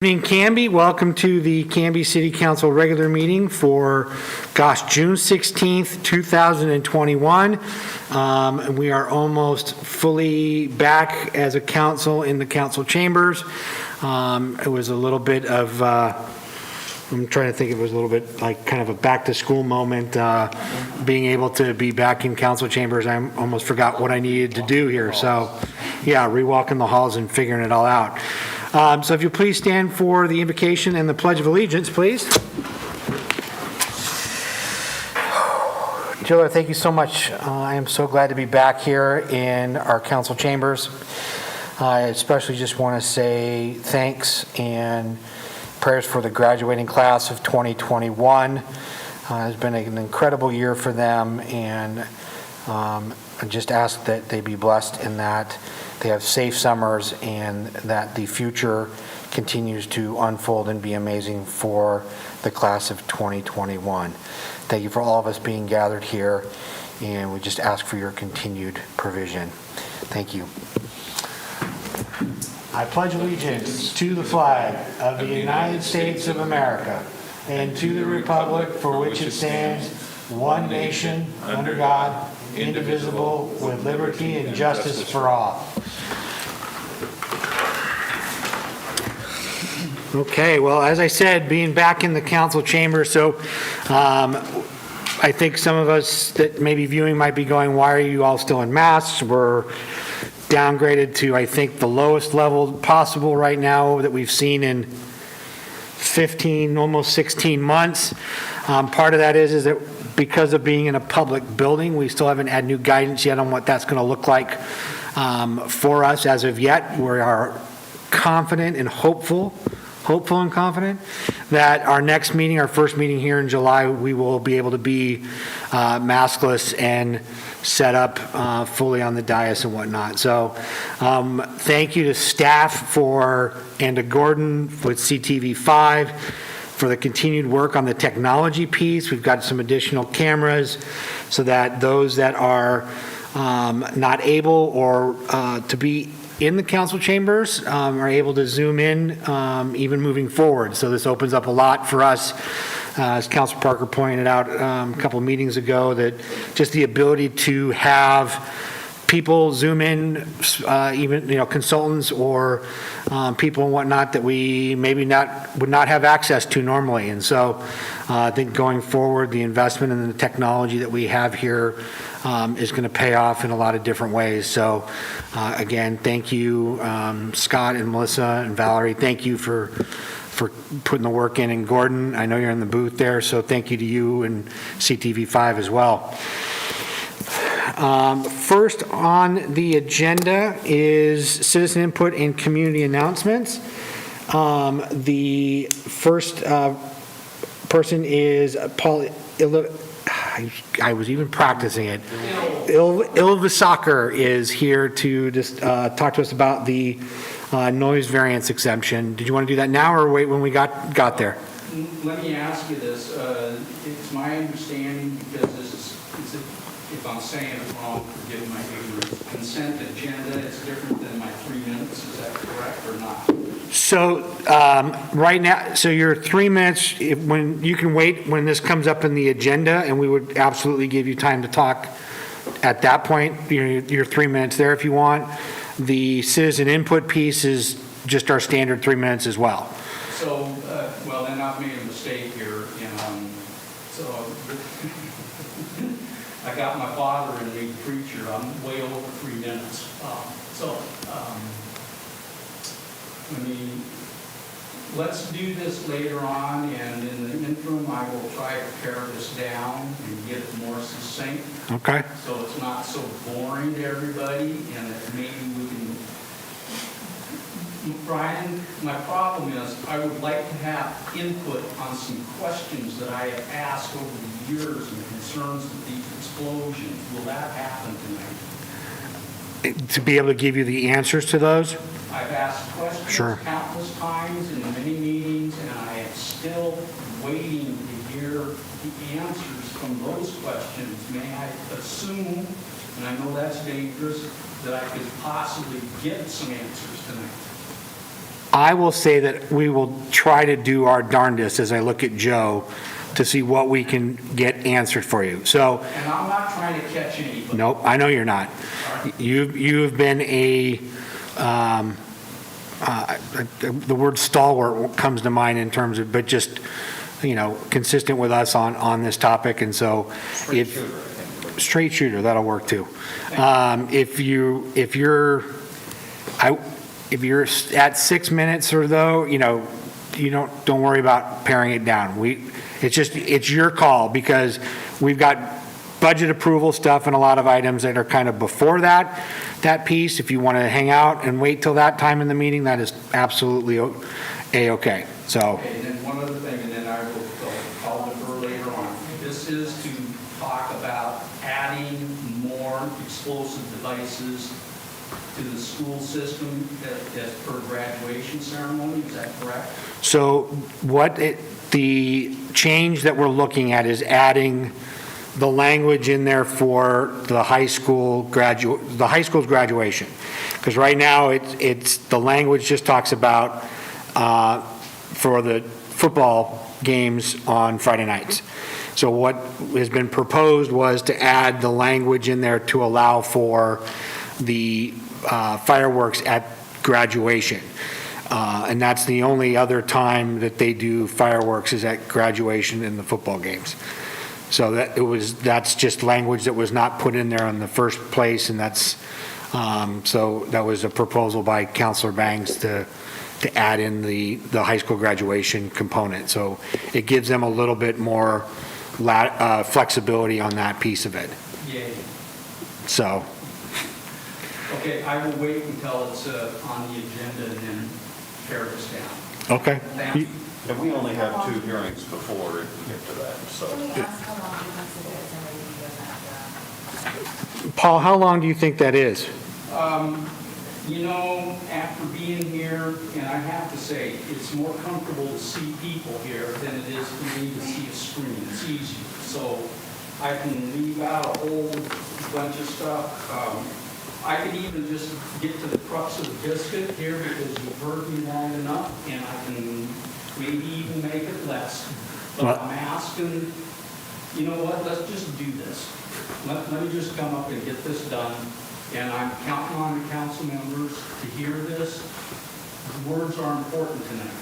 Good evening, Camby. Welcome to the Canby City Council regular meeting for, June 16th, 2021. And we are almost fully back as a council in the council chambers. It was a little bit of, I'm trying to think, it was a little bit like kind of a back to school moment, being able to be back in council chambers. I almost forgot what I needed to do here. So yeah, rewalking the halls and figuring it all out. So if you please stand for the invocation and the Pledge of Allegiance, please. Jill, thank you so much. I am so glad to be back here in our council chambers. I especially just want to say thanks and prayers for the graduating class of 2021. It's been an incredible year for them, and I just ask that they be blessed in that they have safe summers and that the future continues to unfold and be amazing for the class of 2021. Thank you for all of us being gathered here, and we just ask for your continued provision. Thank you. I pledge allegiance to the flag of the United States of America and to the republic for which it stands, one nation, under God, indivisible, with liberty and justice for all. Okay, well, as I said, being back in the council chamber, so I think some of us that may be viewing might be going, why are you all still in masks? We're downgraded to, I think, the lowest level possible right now that we've seen in 15, almost 16 months. Part of that is that because of being in a public building, we still haven't had new guidance yet on what that's going to look like for us as of yet. We are confident and hopeful and confident that our next meeting, our first meeting here in July, we will be able to be maskless and set up fully on the dais and whatnot. So thank you to staff and to Gordon with CTV5 for the continued work on the technology piece. We've got some additional cameras so that those that are not able or to be in the council chambers are able to zoom in even moving forward. So this opens up a lot for us. As Councilor Parker pointed out a couple of meetings ago, that just the ability to have people zoom in, even consultants or people and whatnot that we maybe would not have access to normally. And so I think going forward, the investment in the technology that we have here is going to pay off in a lot of different ways. So again, thank you, Scott and Melissa and Valerie. Thank you for putting the work in. And Gordon, I know you're in the booth there, so thank you to you and CTV5 as well. First on the agenda is citizen input and community announcements. The first person is Paul I was even practicing it. Ilvasaker is here to just talk to us about the noise variance exemption. Did you want to do that now or wait when we got there? Let me ask you this. It's my understanding, because this is, if I'm saying it wrong, forgive my ignorance, consent agenda is different than my 3 minutes. Is that correct or not? So right now, so your 3 minutes, when you can wait when this comes up in the agenda, and we would absolutely give you time to talk at that point. Your 3 minutes there if you want. The citizen input piece is just our standard 3 minutes as well. So, well, then I've made a mistake here. So I got my father and me preacher. I'm way over 3 minutes. Let's do this later on, and in the interim, I will try to pare this down and get it more succinct. Okay. So it's not so boring to everybody, and that maybe we can. Brian, my problem is I would like to have input on some questions that I have asked over the years and concerns with these explosions. Will that happen tonight? To be able to give you the answers to those? I've asked questions countless times in many meetings, and I am still waiting to hear the answers from those questions. May I assume, and I know that's dangerous, that I could possibly get some answers tonight? I will say that we will try to do our darndest as I look at Joe to see what we can get answered for you. So, And I'm not trying to catch anybody. nope, I know you're not. You've been the word stalwart comes to mind in terms of, but just, consistent with us on this topic, and so straight shooter, that'll work too. If you're at 6 minutes or though, don't worry about paring it down. It's your call, because we've got budget approval stuff and a lot of items that are kind of before that piece. If you want to hang out and wait till that time in the meeting, that is absolutely A-okay. So. Okay, and then one other thing, and then I'll defer later on. This is to talk about adding more explosive devices to the school system as per graduation ceremony, is that correct? So the change that we're looking at is adding the language in there for the high school's graduation. Because right now, it's the language just talks about for the football games on Friday nights. So what has been proposed was to add the language in there to allow for the fireworks at graduation. And that's the only other time that they do fireworks is at graduation in the football games. So that's just language that was not put in there in the first place, and so that was a proposal by Councilor Bangs to add in the high school graduation component. So it gives them a little bit more flexibility on that piece of it. Yay. So. Okay, I will wait until it's on the agenda and then pare this down. Okay. Thank you. And we only have 2 hearings before we get to that, so. Can we ask how long you consider it, and maybe we can do that? Paul, how long do you think that is? After being here, and I have to say, it's more comfortable to see people here than it is for me to see a screen. It's easier. So I can leave out a whole bunch of stuff. I can even just get to the crux of the biscuit here because you've heard me long enough, and I can maybe even make it less. But I'm asking, you know what, let's just do this. Let me just come up and get this done. And I'm counting on the council members to hear this. The words are important tonight.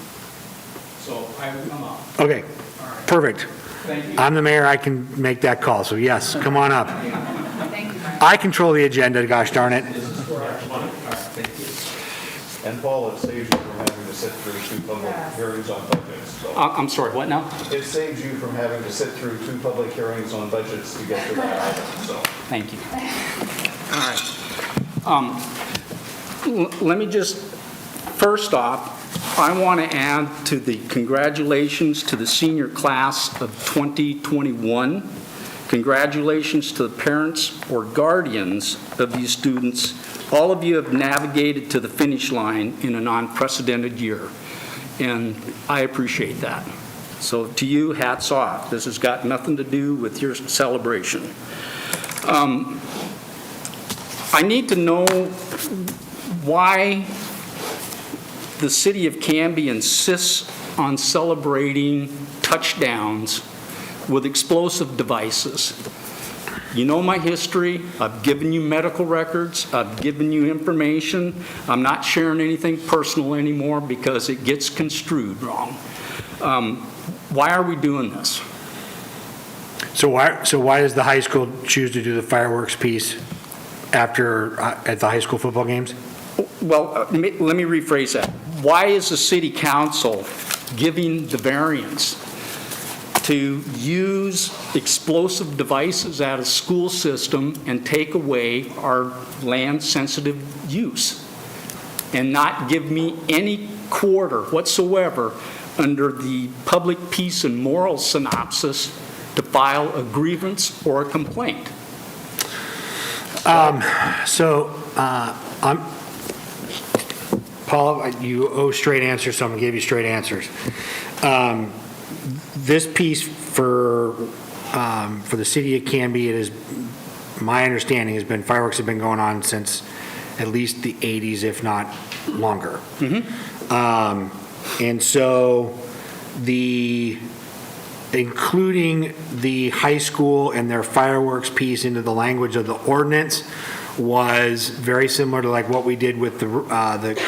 So I will come up. Okay, All right. perfect. Thank you. I'm the mayor, I can make that call, so yes, come on up. Thank you, Frank. I control the agenda, gosh darn it. This is where I want it. All right, thank you. And Paul, it saves you from having to sit through 2 public hearings on budgets. So I'm sorry, what now? it saves you from having to sit through 2 public hearings on budgets to get to that item, so. Thank you. All right. Let me just, first off, I want to add to the congratulations to the senior class of 2021. Congratulations to the parents or guardians of these students. All of you have navigated to the finish line in an unprecedented year, and I appreciate that. So to you, hats off. This has got nothing to do with your celebration. I need to know why the city of Canby insists on celebrating touchdowns with explosive devices. You know my history. I've given you medical records. I've given you information. I'm not sharing anything personal anymore because it gets construed wrong. Why are we doing this? So why does the high school choose to do the fireworks piece at the high school football games? Well, let me rephrase that. Why is the city council giving the variance to use explosive devices out of school system and take away our land-sensitive use and not give me any quarter whatsoever under the public peace and moral synopsis to file a grievance or a complaint? Paul, you owe straight answers, so I'm going to give you straight answers. This piece for the city of Canby, it is, my understanding has been fireworks have been going on since at least the 80s, if not longer. And so including the high school and their fireworks piece into the language of the ordinance was very similar to like what we did with the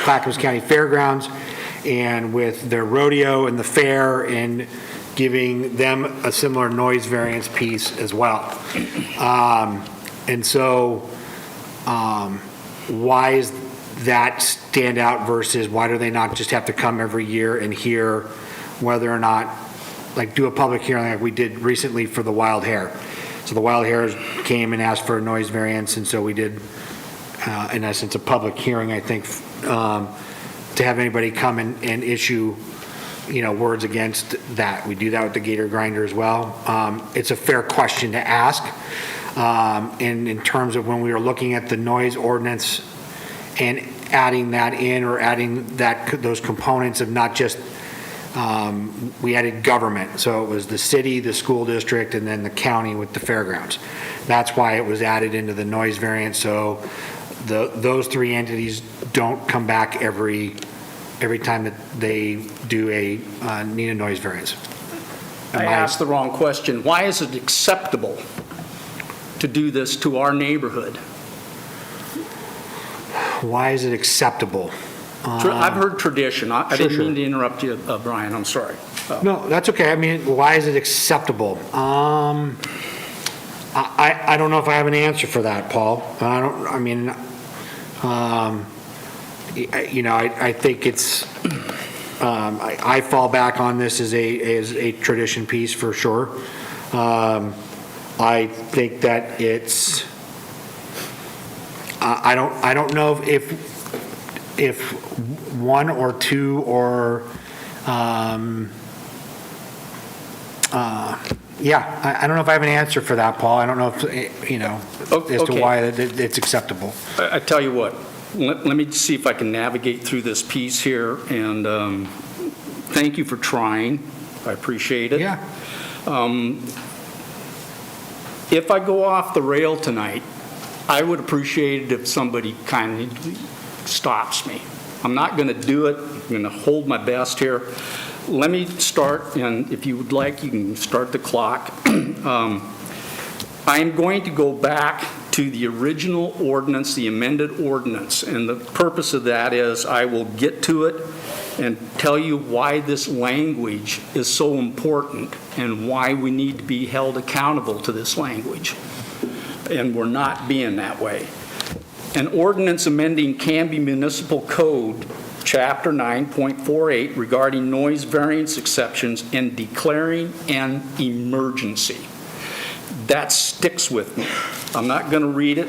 Clackamas County Fairgrounds and with their rodeo and the fair, and giving them a similar noise variance piece as well. And so why is that stand out versus why do they not just have to come every year and hear whether or not, like do a public hearing like we did recently for the wild hare? So the wild hares came and asked for a noise variance, and so we did, in essence, a public hearing, I think, to have anybody come and issue, words against that. We do that with the gator grinder as well. It's a fair question to ask. And in terms of when we were looking at the noise ordinance and adding that in, or adding those components of not just, we added government. So it was the city, the school district, and then the county with the fairgrounds. That's why it was added into the noise variance. So those three entities don't come back every time that they do need a noise variance. I asked the wrong question. Why is it acceptable to do this to our neighborhood? Why is it acceptable? I've heard tradition. I Sure, didn't sure. mean to interrupt you, Brian. I'm sorry. No, that's okay. I mean, why is it acceptable? I don't know if I have an answer for that, Paul. I think it's, I fall back on this as a tradition piece for sure. I think that it's, I don't know if one or two or, I don't know if I have an answer for that, Paul. I don't know if, as to Okay. why it's acceptable. I tell you what, let me see if I can navigate through this piece here, and thank you for trying. I appreciate it. Yeah. If I go off the rail tonight, I would appreciate it if somebody kindly stops me. I'm not going to do it. I'm going to hold my best here. Let me start, and if you would like, you can start the clock. I'm going to go back to the original ordinance, the amended ordinance, and the purpose of that is I will get to it and tell you why this language is so important and why we need to be held accountable to this language. And we're not being that way. An ordinance amending Canby Municipal Code, Chapter 9.48, regarding noise variance exceptions and declaring an emergency. That sticks with me. I'm not going to read it.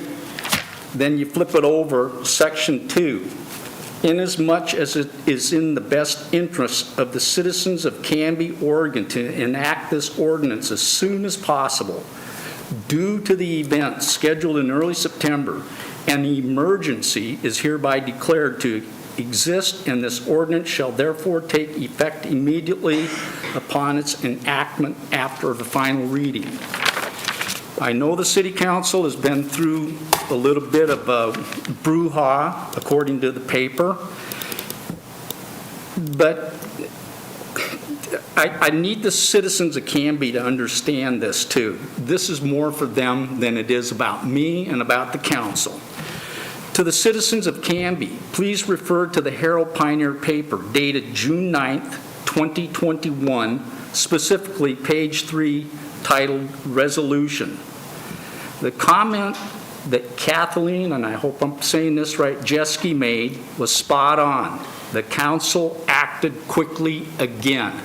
Then you flip it over, Section 2. Inasmuch as it is in the best interest of the citizens of Canby, Oregon, to enact this ordinance as soon as possible, due to the event scheduled in early September, an emergency is hereby declared to exist, and this ordinance shall therefore take effect immediately upon its enactment after the final reading. I know the City Council has been through a little bit of a brouhaha, according to the paper, but I need the citizens of Canby to understand this too. This is more for them than it is about me and about the council. To the citizens of Canby, please refer to the Herald Pioneer paper dated June 9th, 2021, specifically page 3, titled Resolution. The comment that Kathleen, and I hope I'm saying this right, Jeske made was spot on. The council acted quickly again,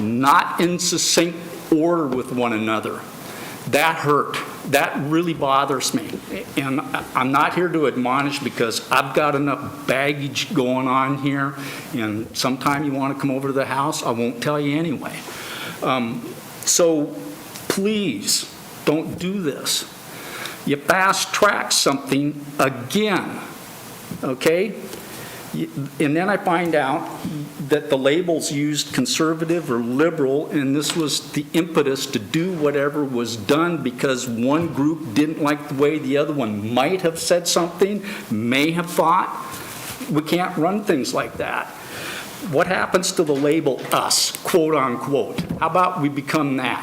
not in succinct order with one another. That hurt. That really bothers me. And I'm not here to admonish because I've got enough baggage going on here, and sometime you want to come over to the house, I won't tell you anyway. So please don't do this. You fast track something again, okay? And then I find out that the labels used conservative or liberal, and this was the impetus to do whatever was done because one group didn't like the way the other one might have said something, may have thought. We can't run things like that. What happens to the label us, quote unquote? How about we become that?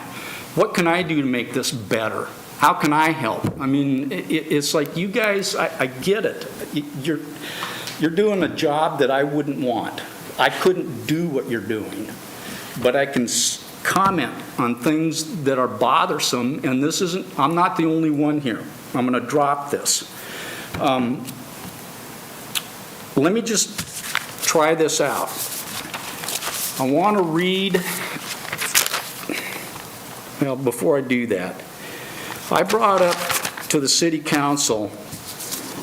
What can I do to make this better? How can I help? I mean, it's like you guys, I get it. You're doing a job that I wouldn't want. I couldn't do what you're doing. But I can comment on things that are bothersome, and this isn't, I'm not the only one here. I'm going to drop this. Let me just try this out. I want to read, well, before I do that, I brought up to the City Council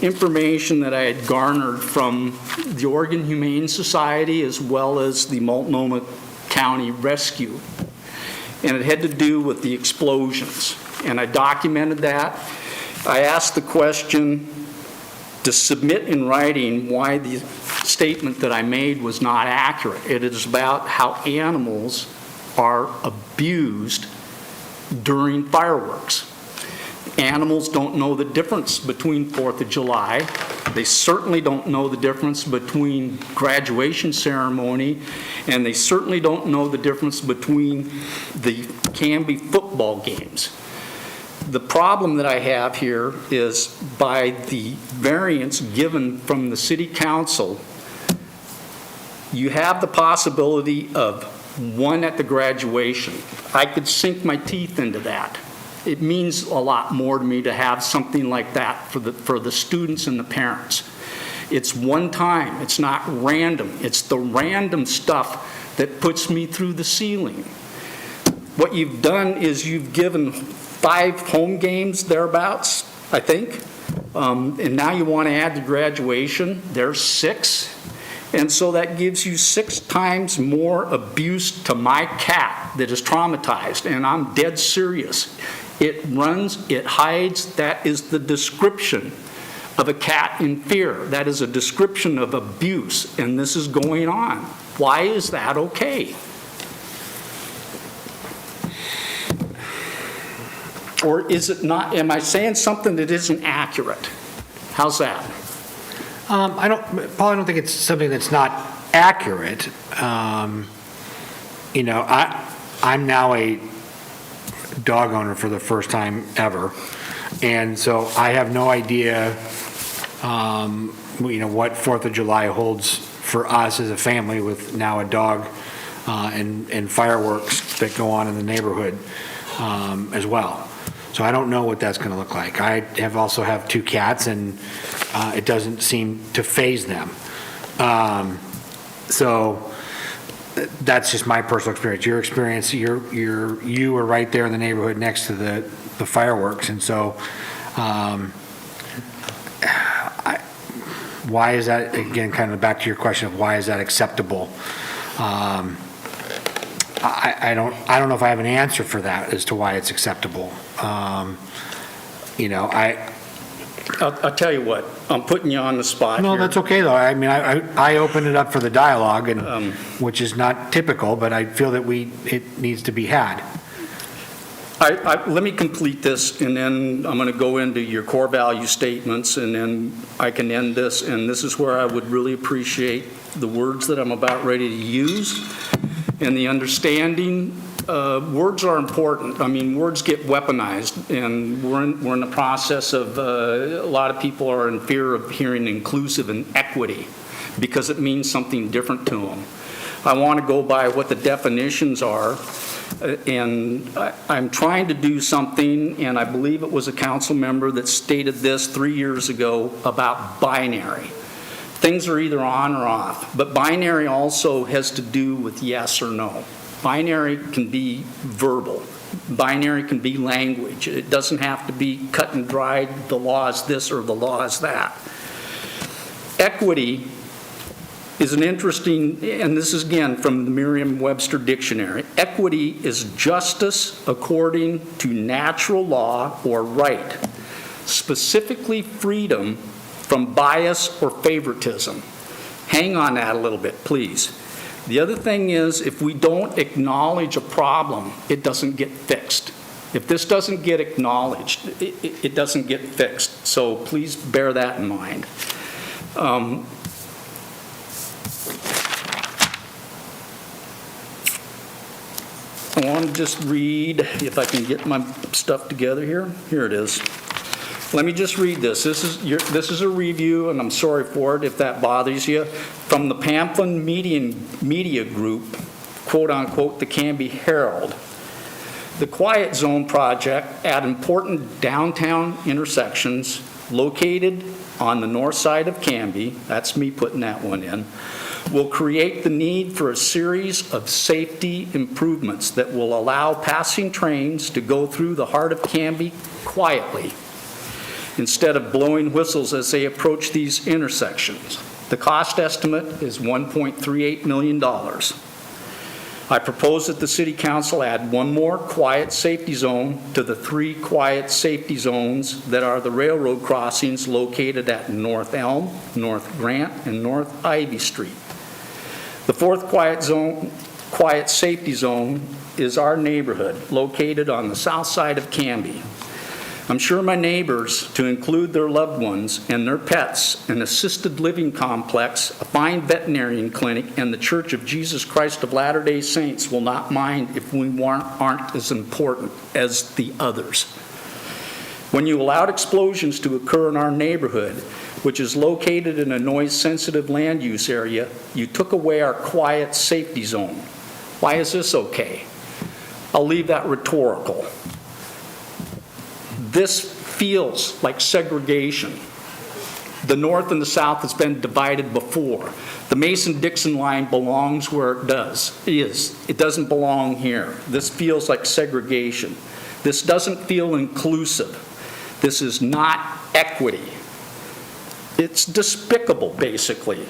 information that I had garnered from the Oregon Humane Society as well as the Multnomah County Rescue. And it had to do with the explosions. And I documented that. I asked the question to submit in writing why the statement that I made was not accurate. It is about how animals are abused during fireworks. Animals don't know the difference between 4th of July. They certainly don't know the difference between graduation ceremony, and they certainly don't know the difference between the Camby football games. The problem that I have here is by the variance given from the City Council, you have the possibility of one at the graduation. I could sink my teeth into that. It means a lot more to me to have something like that for the students and the parents. It's one time. It's not random. It's the random stuff that puts me through the ceiling. What you've done is you've given 5 home games thereabouts, I think, and now you want to add the graduation. There's 6. And so that gives you 6 times more abuse to my cat that is traumatized, and I'm dead serious. It runs, it hides. That is the description of a cat in fear. That is a description of abuse, and this is going on. Why is that okay? Or is it not? Am I saying something that isn't accurate? How's that? Paul, I don't think it's something that's not accurate. I'm now a dog owner for the first time ever, and so I have no idea, what 4th of July holds for us as a family with now a dog and fireworks that go on in the neighborhood as well. So I don't know what that's going to look like. I also have 2 cats, and it doesn't seem to faze them. So that's just my personal experience. Your experience, you were right there in the neighborhood next to the fireworks, and so why is that, again, kind of back to your question of why is that acceptable? I don't know if I have an answer for that as to why it's acceptable. I'll tell you what, I'm putting you on the spot No, here. that's okay, though. I mean, I opened it up for the dialogue, and which is not typical, but I feel that it needs to be had. Let me complete this, and then I'm going to go into your core value statements, and then I can end this, and this is where I would really appreciate the words that I'm about ready to use and the understanding. Words are important. I mean, words get weaponized, and we're in the process of, a lot of people are in fear of hearing inclusive and equity because it means something different to them. I want to go by what the definitions are, and I'm trying to do something, and I believe it was a council member that stated this 3 years ago about binary. Things are either on or off, but binary also has to do with yes or no. Binary can be verbal. Binary can be language. It doesn't have to be cut and dried, the law is this or the law is that. Equity is an interesting, and this is again from the Merriam-Webster Dictionary. Equity is justice according to natural law or right, specifically freedom from bias or favoritism. Hang on that a little bit, please. The other thing is, if we don't acknowledge a problem, it doesn't get fixed. If this doesn't get acknowledged, it doesn't get fixed. So please bear that in mind. I want to just read, if I can get my stuff together here. Here it is. Let me just read this. This is a review, and I'm sorry for it if that bothers you, from the Pamplin Media Group, quote unquote, the Canby Herald. The Quiet Zone project at important downtown intersections located on the north side of Camby, that's me putting that one in, will create the need for a series of safety improvements that will allow passing trains to go through the heart of Camby quietly, instead of blowing whistles as they approach these intersections. The cost estimate is $1.38 million. I propose that the City Council add one more quiet safety zone to the 3 quiet safety zones that are the railroad crossings located at North Elm, North Grant, and North Ivy Street. The 4th quiet safety zone is our neighborhood, located on the south side of Canby. I'm sure my neighbors, to include their loved ones and their pets, an assisted living complex, a fine veterinarian clinic, and the Church of Jesus Christ of Latter-day Saints will not mind if we aren't as important as the others. When you allowed explosions to occur in our neighborhood, which is located in a noise-sensitive land use area, you took away our quiet safety zone. Why is this okay? I'll leave that rhetorical. This feels like segregation. The north and the south has been divided before. The Mason-Dixon line belongs where it is. It doesn't belong here. This feels like segregation. This doesn't feel inclusive. This is not equity. It's despicable, basically.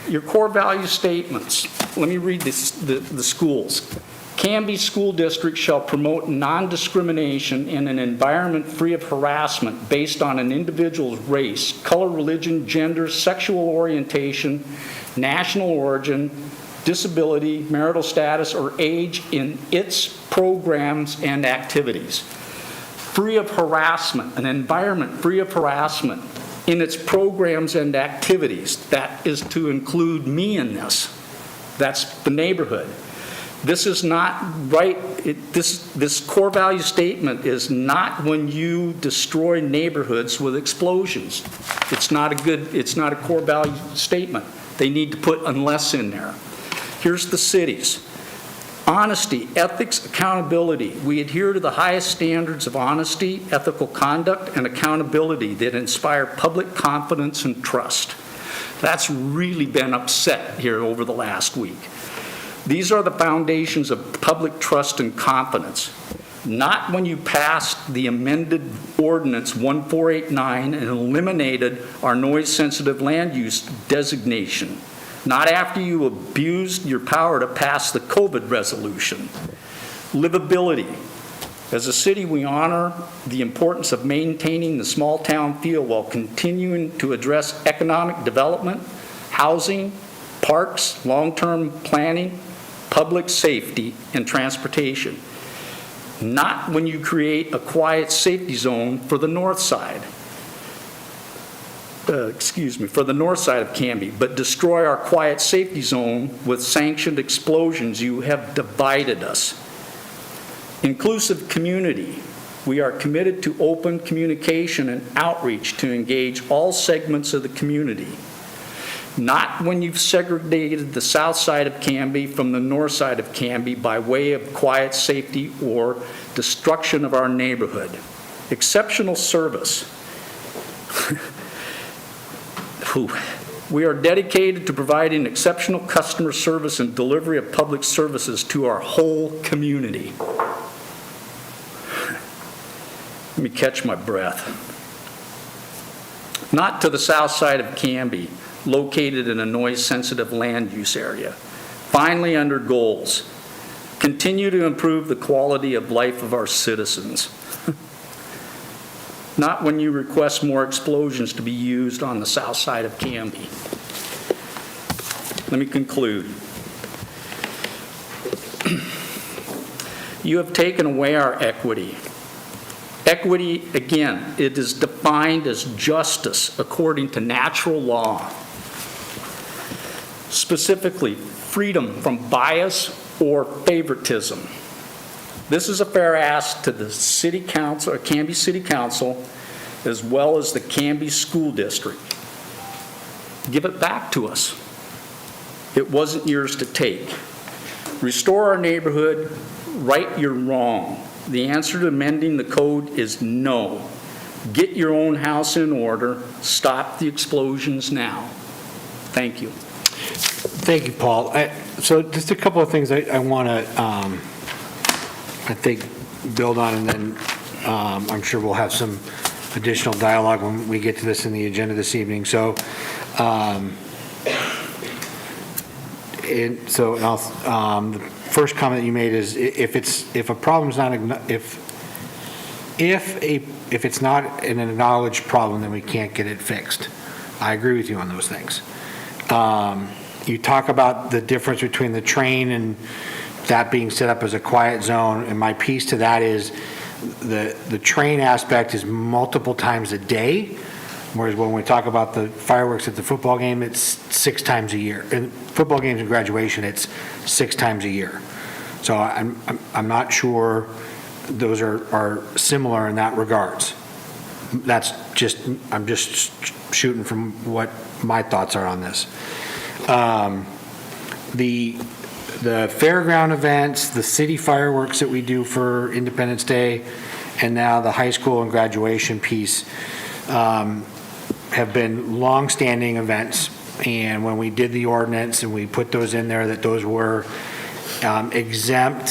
Your core value statements. Let me read the schools. Canby School District shall promote non-discrimination in an environment free of harassment based on an individual's race, color, religion, gender, sexual orientation, national origin, disability, marital status, or age in its programs and activities. Free of harassment, an environment free of harassment in its programs and activities. That is to include me in this. That's the neighborhood. This is not right. This core value statement is not when you destroy neighborhoods with explosions. It's not a core value statement. They need to put unless in there. Here's the cities. Honesty, ethics, accountability. We adhere to the highest standards of honesty, ethical conduct, and accountability that inspire public confidence and trust. That's really been upset here over the last week. These are the foundations of public trust and confidence. Not when you passed the amended ordinance 1489 and eliminated our noise-sensitive land use designation. Not after you abused your power to pass the COVID resolution. Livability. As a city, we honor the importance of maintaining the small town feel while continuing to address economic development, housing, parks, long-term planning, public safety, and transportation. Not when you create a quiet safety zone for the north side. For the north side of Canby, but destroy our quiet safety zone with sanctioned explosions. You have divided us. Inclusive community. We are committed to open communication and outreach to engage all segments of the community. Not when you've segregated the south side of Canby from the north side of Canby by way of quiet safety or destruction of our neighborhood. Exceptional service. We are dedicated to providing exceptional customer service and delivery of public services to our whole community. Let me catch my breath. Not to the south side of Canby, located in a noise-sensitive land use area. Finally, under goals, continue to improve the quality of life of our citizens. not when you request more explosions to be used on the south side of Canby. Let me conclude. You have taken away our equity. Equity, again, it is defined as justice according to natural law. Specifically, freedom from bias or favoritism. This is a fair ask to the City Council, or Canby City Council, as well as the Canby School District. Give it back to us. It wasn't yours to take. Restore our neighborhood, right your wrong. The answer to amending the code is no. Get your own house in order. Stop the explosions now. Thank you. Thank you, Paul. So just a couple of things I want to, I think, build on, and then I'm sure we'll have some additional dialogue when we get to this in the agenda this evening. So, the first comment you made is if a problem's not, if it's not an acknowledged problem, then we can't get it fixed. I agree with you on those things. You talk about the difference between the train and that being set up as a quiet zone, and my piece to that is the train aspect is multiple times a day, whereas when we talk about the fireworks at the football game, it's 6 times a year. In football games and graduation, it's 6 times a year. So I'm not sure those are similar in that regards. That's just, I'm just shooting from what my thoughts are on this. The fairground events, the city fireworks that we do for Independence Day, and now the high school and graduation piece have been long-standing events. And when we did the ordinance and we put those in there, that those were exempt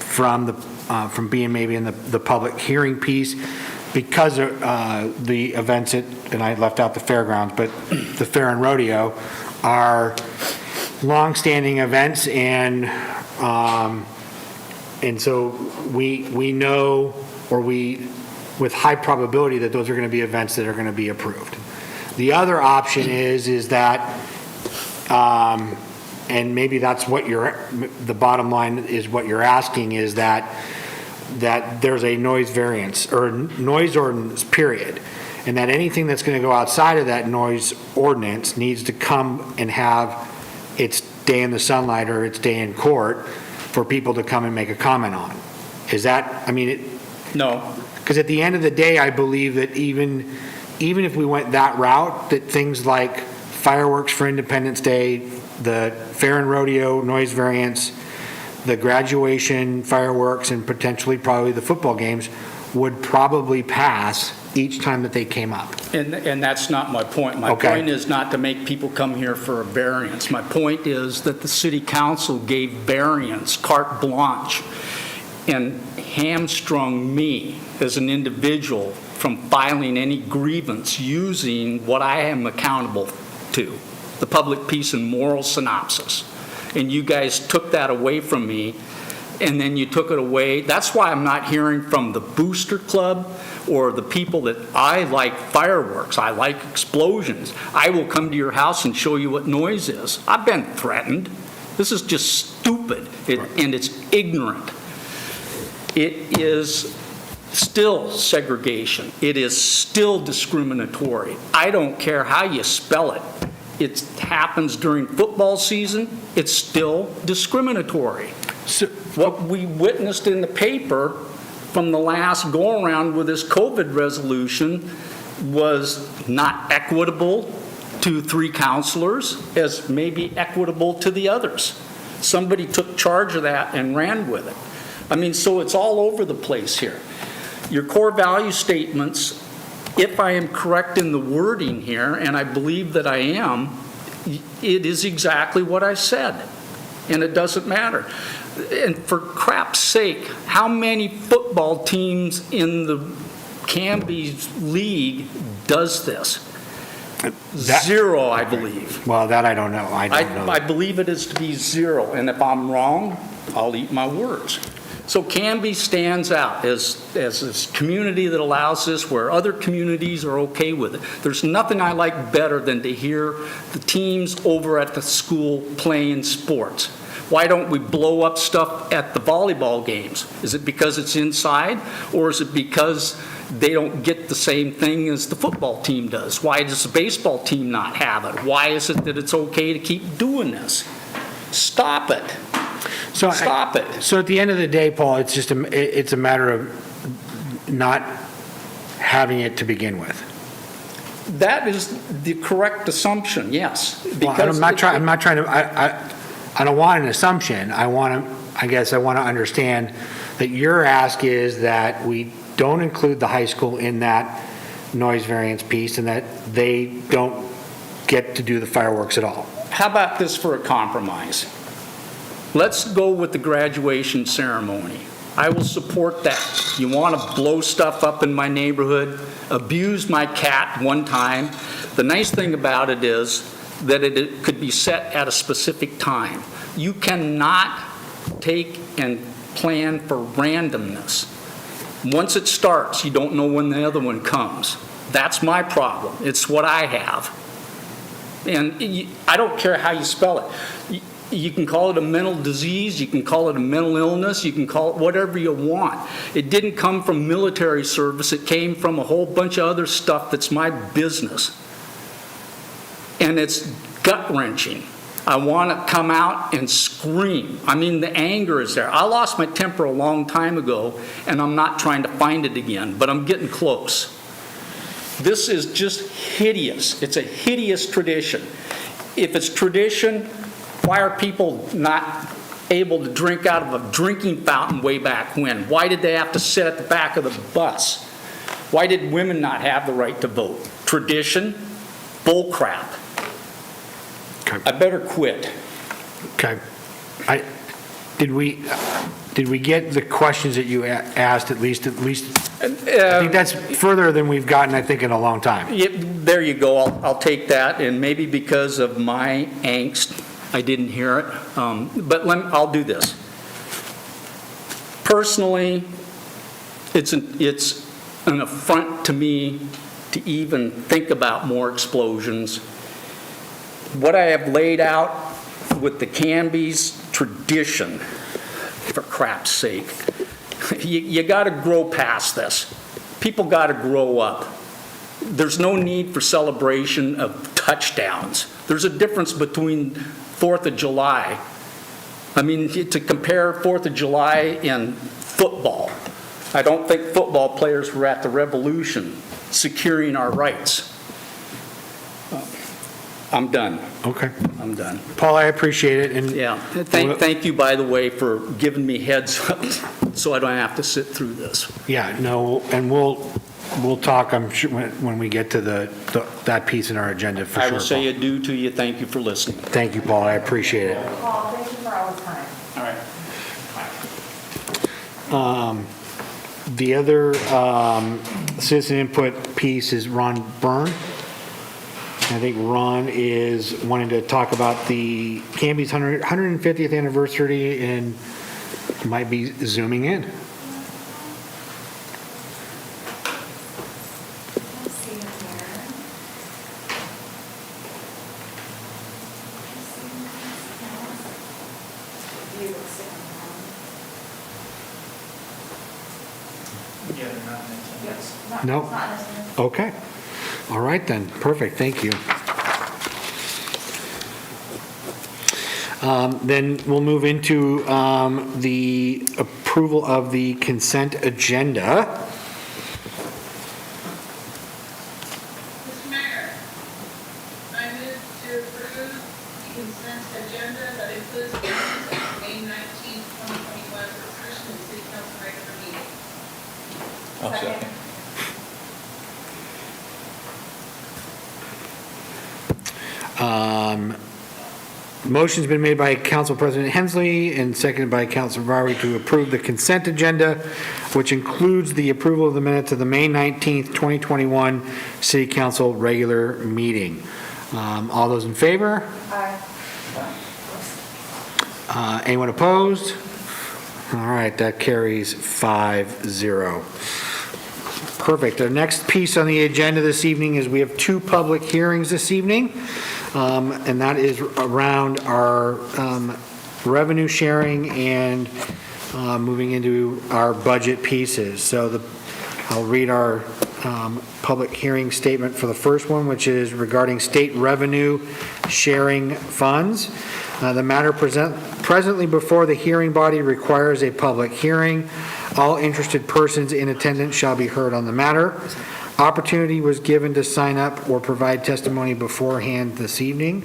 from being maybe in the public hearing piece, because the events and I left out the fairgrounds, but the fair and rodeo are long-standing events, and so we know, or with high probability, that those are going to be events that are going to be approved. The other option is that, and maybe that's what the bottom line is what you're asking, is that there's a noise variance or noise ordinance period, and that anything that's going to go outside of that noise ordinance needs to come and have its day in the sunlight or its day in court for people to come and make a comment on. Is that, I mean, No. because at the end of the day, I believe that even if we went that route, that things like fireworks for Independence Day, the fair and rodeo noise variance, the graduation fireworks, and potentially probably the football games would probably pass each time that they came up. And that's not my point. My Okay. point is not to make people come here for a variance. My point is that the city council gave variance, carte blanche, and hamstrung me as an individual from filing any grievance using what I am accountable to, the public peace and moral synopsis. And you guys took that away from me, and then you took it away. That's why I'm not hearing from the Booster Club or the people that I like fireworks. I like explosions. I will come to your house and show you what noise is. I've been threatened. This is just stupid, and it's ignorant. It is still segregation. It is still discriminatory. I don't care how you spell it. It happens during football season. It's still discriminatory. So, What we witnessed in the paper from the last go-around with this COVID resolution was not equitable to 3 counselors as maybe equitable to the others. Somebody took charge of that and ran with it. I mean, so it's all over the place here. Your core value statements, if I am correct in the wording here, and I believe that I am, it is exactly what I said, and it doesn't matter. And for crap's sake, how many football teams in the Camby's league does this? That- 0, I believe. well, that I don't know. I don't know. I believe it is to be 0, and if I'm wrong, I'll eat my words. So Canby stands out as this community that allows this, where other communities are okay with it. There's nothing I like better than to hear the teams over at the school playing sports. Why don't we blow up stuff at the volleyball games? Is it because it's inside, or is it because they don't get the same thing as the football team does? Why does the baseball team not have it? Why is it that it's okay to keep doing this? Stop it. So Stop it. So at the end of the day, Paul, it's just it's a matter of not having it to begin with. That is the correct assumption, yes. Well, I'm not trying to, I don't want an assumption. I guess I want to understand that your ask is that we don't include the high school in that noise variance piece and that they don't get to do the fireworks at all. How about this for a compromise? Let's go with the graduation ceremony. I will support that. You want to blow stuff up in my neighborhood, abuse my cat one time. The nice thing about it is that it could be set at a specific time. You cannot take and plan for randomness. Once it starts, you don't know when the other one comes. That's my problem. It's what I have. And I don't care how you spell it. You can call it a mental disease, you can call it a mental illness, you can call it whatever you want. It didn't come from military service, it came from a whole bunch of other stuff that's my business. And it's gut-wrenching. I want to come out and scream. I mean, the anger is there. I lost my temper a long time ago, and I'm not trying to find it again, but I'm getting close. This is just hideous. It's a hideous tradition. If it's tradition, why are people not able to drink out of a drinking fountain way back when? Why did they have to sit at the back of the bus? Why did women not have the right to vote? Tradition? Bull crap. Okay. I better quit. Okay. Did we get the questions that you asked at least? I think that's further than we've gotten, I think, in a long time. Yeah, there you go. I'll take that, and maybe because of my angst, I didn't hear it. But I'll do this. Personally, it's an affront to me to even think about more explosions. What I have laid out with the Camby's tradition, for crap's sake, you got to grow past this. People got to grow up. There's no need for celebration of touchdowns. There's a difference between 4th of July. I mean, to compare 4th of July and football, I don't think football players were at the Revolution securing our rights. I'm done. Okay. I'm done. Paul, I appreciate it. And Yeah. Thank you, by the way, for giving me heads up so I don't have to sit through this. Yeah, no, and we'll talk, I'm sure, when we get to that piece in our agenda, for sure. I will say Paul. adieu to you. Thank you for listening. Thank you, Paul, I appreciate it. Paul, thank you for all the time. All right. The other citizen input piece is Ron Byrne. I think Ron is wanting to talk about the Camby's 150th anniversary and might be zooming in. Let's see here. You will sit Yeah, they're not mentioned. down. No. It's not listening. Okay. All right then, perfect, thank you. Then we'll move into the approval of the consent agenda. Mr. Mayor, I move to approve the consent agenda that includes the minutes of May 19th, 2021 session of the City Council regular meeting. I'll second. Motion's been made by Council President Hensley and seconded by Councilor Barry to approve the consent agenda, which includes the approval of the minutes of the May 19th, 2021 City Council regular meeting. All those in favor? Aye. Anyone opposed? All right, that carries 5-0. Perfect. Our next piece on the agenda this evening is we have two public hearings this evening, and that is around our revenue sharing and moving into our budget pieces. So I'll read our public hearing statement for the first one, which is regarding state revenue sharing funds. The matter presently before the hearing body requires a public hearing. All interested persons in attendance shall be heard on the matter. Opportunity was given to sign up or provide testimony beforehand this evening.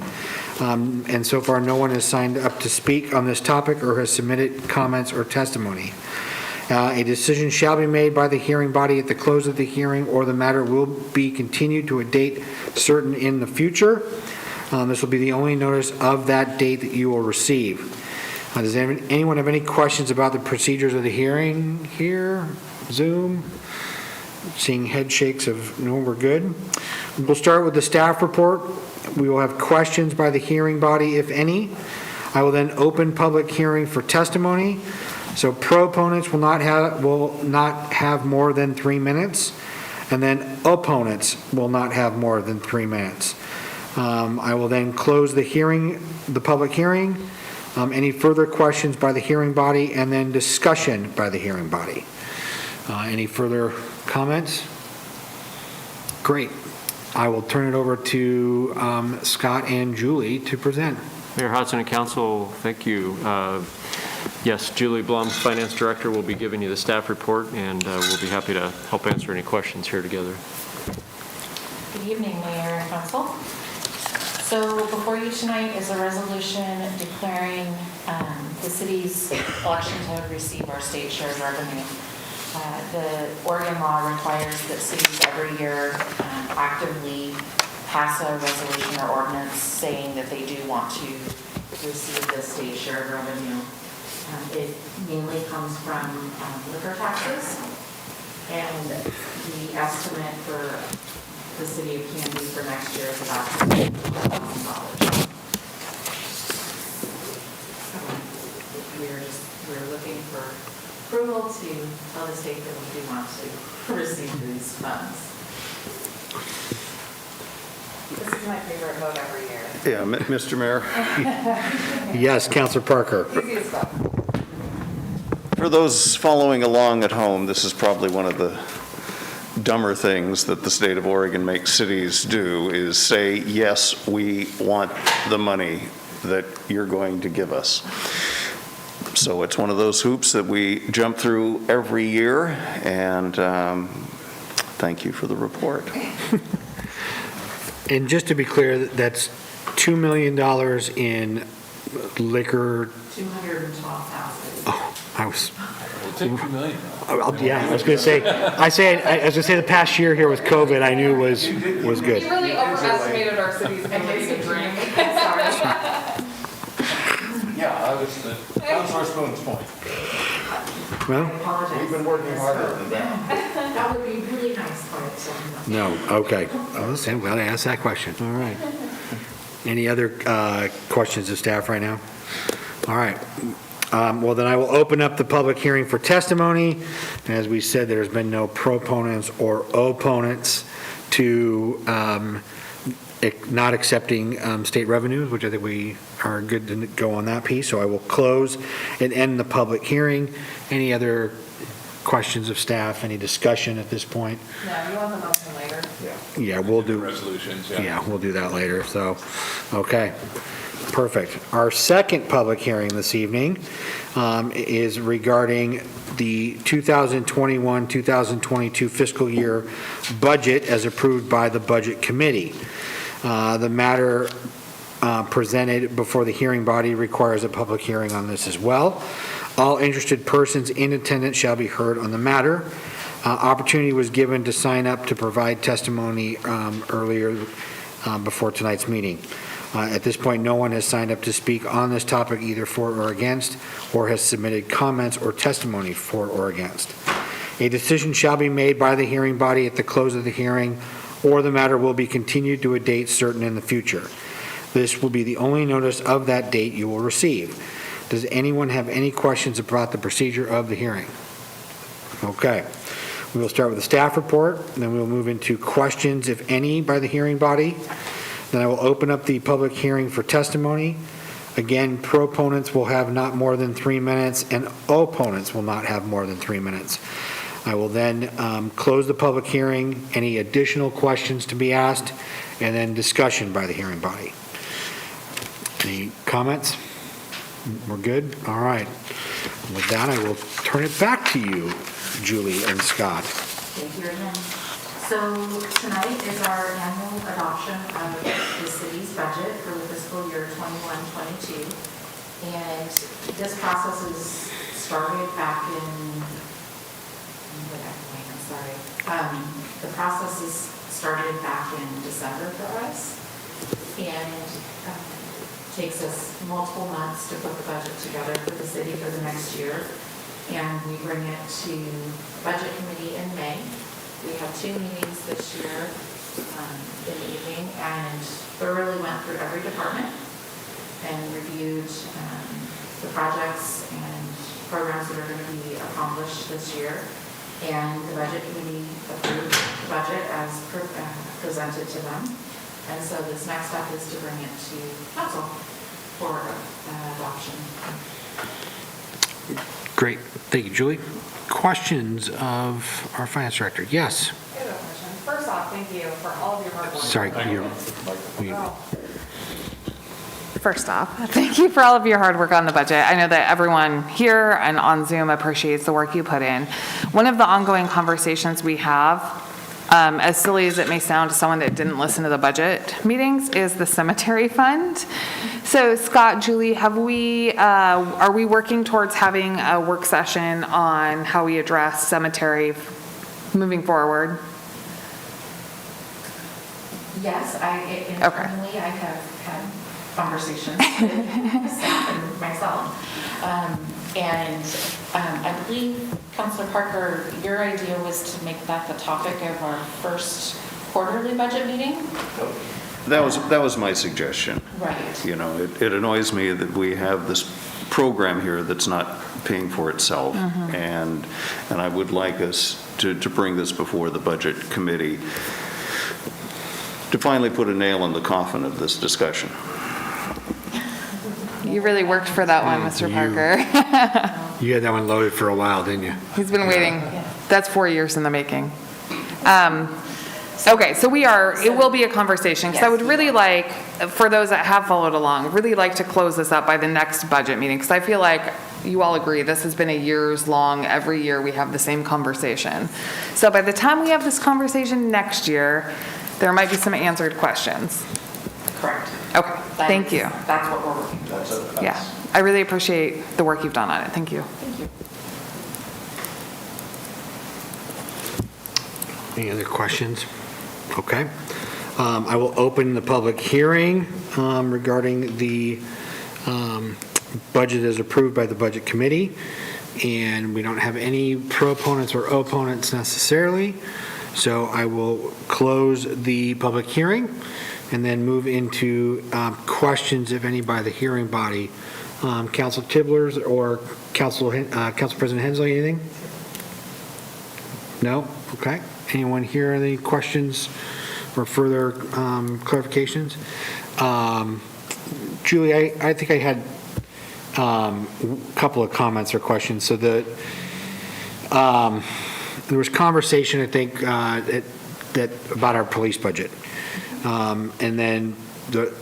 And so far, no one has signed up to speak on this topic or has submitted comments or testimony. A decision shall be made by the hearing body at the close of the hearing, or the matter will be continued to a date certain in the future. This will be the only notice of that date that you will receive. Does anyone have any questions about the procedures of the hearing here? Zoom? Seeing head shakes of no, we're good. We'll start with the staff report. We will have questions by the hearing body, if any. I will then open public hearing for testimony. So proponents will not have more than 3 minutes, and then opponents will not have more than 3 minutes. I will then close the public hearing. Any further questions by the hearing body, and then discussion by the hearing body. Any further comments? Great. I will turn it over to Scott and Julie to present. Mayor Hodson and Council, thank you. Yes, Julie Blum, Finance Director, will be giving you the staff report, and we'll be happy to help answer any questions here together. Good evening, Mayor and Council. So before you tonight is a resolution declaring the city's election to receive our state share of revenue. The Oregon law requires that cities every year actively pass a resolution or ordinance saying that they do want to receive the state share of revenue. It mainly comes from liquor taxes, and the estimate for the city of Canby for next year is about $1,000. We're looking for approval to tell the state that we do want to receive these funds. This is my favorite vote every year. Yeah, Mr. Mayor, Yes, Councilor Parker. Easiest vote. for those following along at home, this is probably one of the dumber things that the state of Oregon makes cities do, is say, yes, we want the money that you're going to give us. So it's one of those hoops that we jump through every year, and thank you for the report. And just to be clear, that's $2 million in liquor. 212,000. Oh, I was. We'll take $2 million. Yeah, I was going to say. The past year here with COVID, I knew was good. You really overestimated our city's ability to drink. Yeah, I was the Councilor Spoon's point. I Well, apologize. We've been working harder than that. That would be really nice, but no. Okay. I'm glad I asked that question. All right. Any other questions of staff right now? All right. Well, then I will open up the public hearing for testimony. As we said, there's been no proponents or opponents to not accepting state revenues, which I think we are good to go on that piece. So I will close and end the public hearing. Any other questions of staff? Any discussion at this point? No, you want the motion later? Yeah, we'll do. Resolutions, Yeah, we'll do that later, so, okay, perfect. Our second public hearing this evening is regarding the 2021-2022 fiscal year budget as approved by the Budget Committee. The matter presented before the hearing body requires a public hearing on this as well. All interested persons in attendance shall be heard on the matter. Opportunity was given to sign up to provide testimony earlier before tonight's meeting. At this point, no one has signed up to speak on this topic either for or against, or has submitted comments or testimony for or against. A decision shall be made by the hearing body at the close of the hearing, or the matter will be continued to a date certain in the future. This will be the only notice of that date you will receive. Does anyone have any questions about the procedure of the hearing? Okay. We will start with the staff report, then we will move into questions, if any, by the hearing body. Then I will open up the public hearing for testimony. Again, proponents will have not more than 3 minutes, and opponents will not have more than 3 minutes. I will then close the public hearing, any additional questions to be asked, and then discussion by the hearing body. Any comments? We're good? All right. With that, I will turn it back to you, Julie and Scott. Thank you again. So tonight is our annual adoption of the city's budget for the fiscal year 21-22. And this process is started back in, I'm sorry. The process is started back in December for us. And takes us multiple months to put the budget together for the city for the next year. And we bring it to Budget Committee in May. We have 2 meetings this year in the evening and thoroughly went through every department and reviewed the projects and programs that are going to be accomplished this year. And the Budget Committee approved the budget as presented to them. And so this next step is to bring it to council for adoption. Great. Thank you, Julie. Questions of our finance director? Yes. I have a question. First off, thank you for all of your hard work. Sorry. First off, thank you for all of your hard work on the budget. I know that everyone here and on Zoom appreciates the work you put in. One of the ongoing conversations we have, as silly as it may sound to someone that didn't listen to the budget meetings, is the cemetery fund. So Scott, Julie, are we working towards having a work session on how we address cemetery moving forward? Yes, internally I have had conversations with staff and myself. I believe, Councilor Parker, your idea was to make that the topic of our first quarterly budget meeting? That was my suggestion. Right. You know, it annoys me that we have this program here that's not paying for itself. And I would like us to bring this before the Budget Committee to finally put a nail in the coffin of this discussion. You really worked for that one, Mr. Parker. You had that one loaded for a while, didn't you? He's been waiting. That's 4 years in the making. Okay, so it will be a conversation, because I would really like, for those that have followed along, really like to close this up by the next budget meeting, because I feel like you all agree this has been a years long, every year we have the same conversation. So by the time we have this conversation next year, there might be some answered questions. Correct. Okay, thank you. That's what we're working towards. Yeah, I really appreciate the work you've done on it. Thank you. Thank you. Any other questions? Okay. I will open the public hearing regarding the budget as approved by the Budget Committee. And we don't have any proponents or opponents necessarily. So I will close the public hearing and then move into questions, if any, by the hearing body. Council Tiblers or Council President Hensley, anything? No? Okay. Anyone here, any questions or further clarifications? Julie, I think I had a couple of comments or questions. So there was conversation, I think, that about our police budget. And then it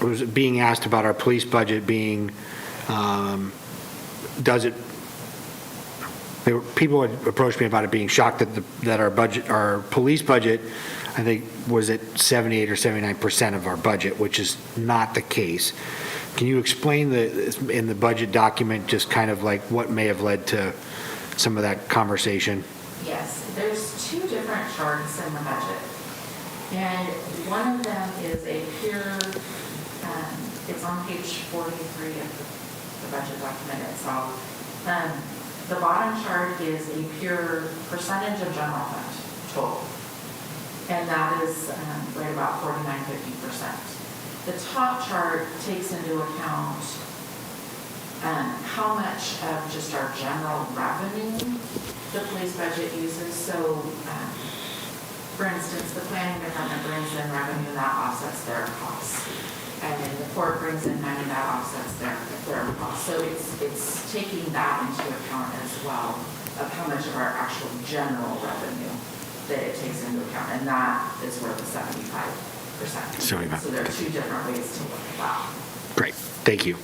was being asked about our police budget being, people had approached me about it being shocked that our police budget, I think, was at 78 or 79% of our budget, which is not the case. Can you explain in the budget document just kind of like what may have led to some of that conversation? Yes, there's 2 different charts in the budget. And one of them is a pure, it's on page 43 of the budget document itself. The bottom chart is a pure percentage of general fund total. And that is right about 49-50%. The top chart takes into account how much of just our general revenue the police budget uses. So, for instance, the planning department brings in revenue that offsets their costs. And then the court brings in money that offsets their costs. So it's taking that into account as well, of how much of our actual general revenue that it takes into account. And that is where the 75%. 75. So there are two different ways to look at that. Great, thank you.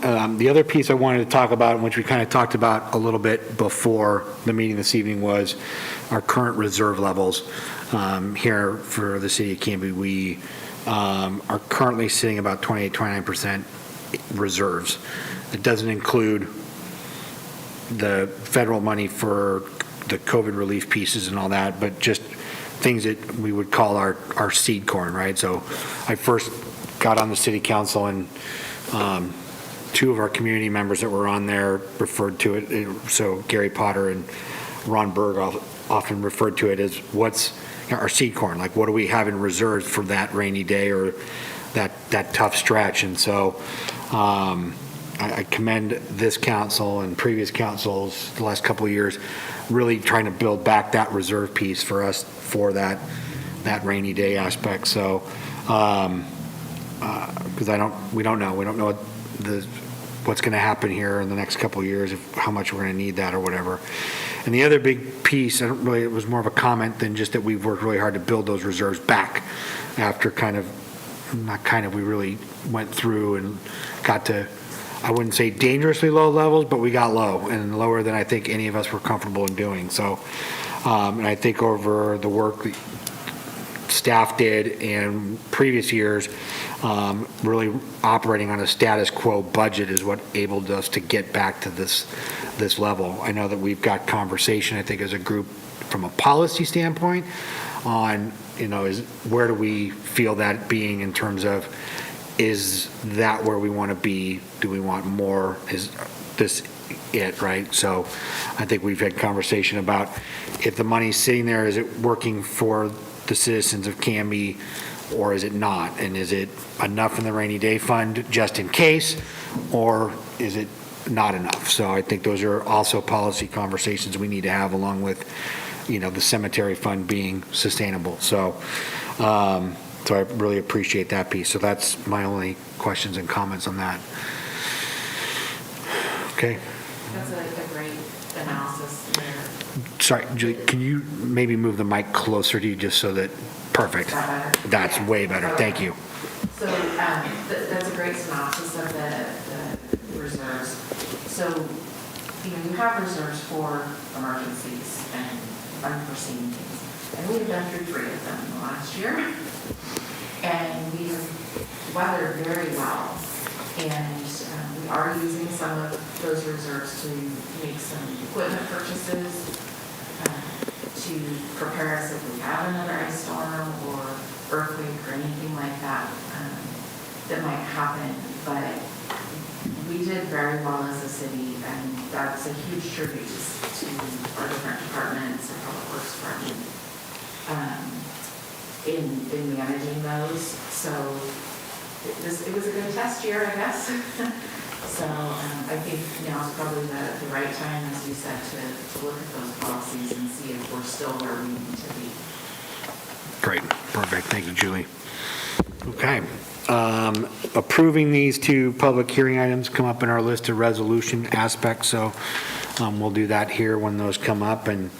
The other piece I wanted to talk about, which we kind of talked about a little bit before the meeting this evening, was our current reserve levels. Here for the city of Canby, we are currently sitting about 28-29% reserves. It doesn't include the federal money for the COVID relief pieces and all that, but just things that we would call our seed corn, right? So I first got on the city council, and two of our community members that were on there referred to it. So Gary Potter and Ron Berg often referred to it as what's our seed corn, like what do we have in reserve for that rainy day or that tough stretch. And so I commend this council and previous councils the last couple of years really trying to build back that reserve piece for us for that rainy day aspect. So because we don't know what's going to happen here in the next couple of years, how much we're going to need that or whatever. And the other big piece, it was more of a comment than just that we've worked really hard to build those reserves back after we really went through and got to, I wouldn't say dangerously low levels, but we got low and lower than I think any of us were comfortable in doing. So, and I think over the work that staff did in previous years, really operating on a status quo budget is what enabled us to get back to this level. I know that we've got conversation, I think, as a group from a policy standpoint on, is where do we feel that being in terms of, is that where we want to be? Do we want more? Is this it, right? So I think we've had conversation about if the money's sitting there, is it working for the citizens of Camby, or is it not? And is it enough in the rainy day fund just in case, or is it not enough? So I think those are also policy conversations we need to have, along with, the cemetery fund being sustainable. So, so I really appreciate that piece. So that's my only questions and comments on that. Okay. That's a great analysis there. Sorry, Julie, can you maybe move the mic closer to you just so that, perfect. Is that better? That's Yeah. way better. Thank you. So that's a great synopsis of the reserves. So, you have reserves for emergencies and unforeseen things. And we've been through 3 of them in the last year. And we've weathered very well. And we are using some of those reserves to make some equipment purchases to prepare us if we have another ice storm or earthquake or anything like that that might happen. But we did very well as a city, and that's a huge tribute to our different departments, our public works department, in managing those. So it was a good test year, I guess. So I think now is probably the right time, as you said, to look at those policies and see if we're still where we need to be. Great, perfect. Thank you, Julie. Okay. Approving these 2 public hearing items come up in our list of resolution aspects, so we'll do that here when those come up. And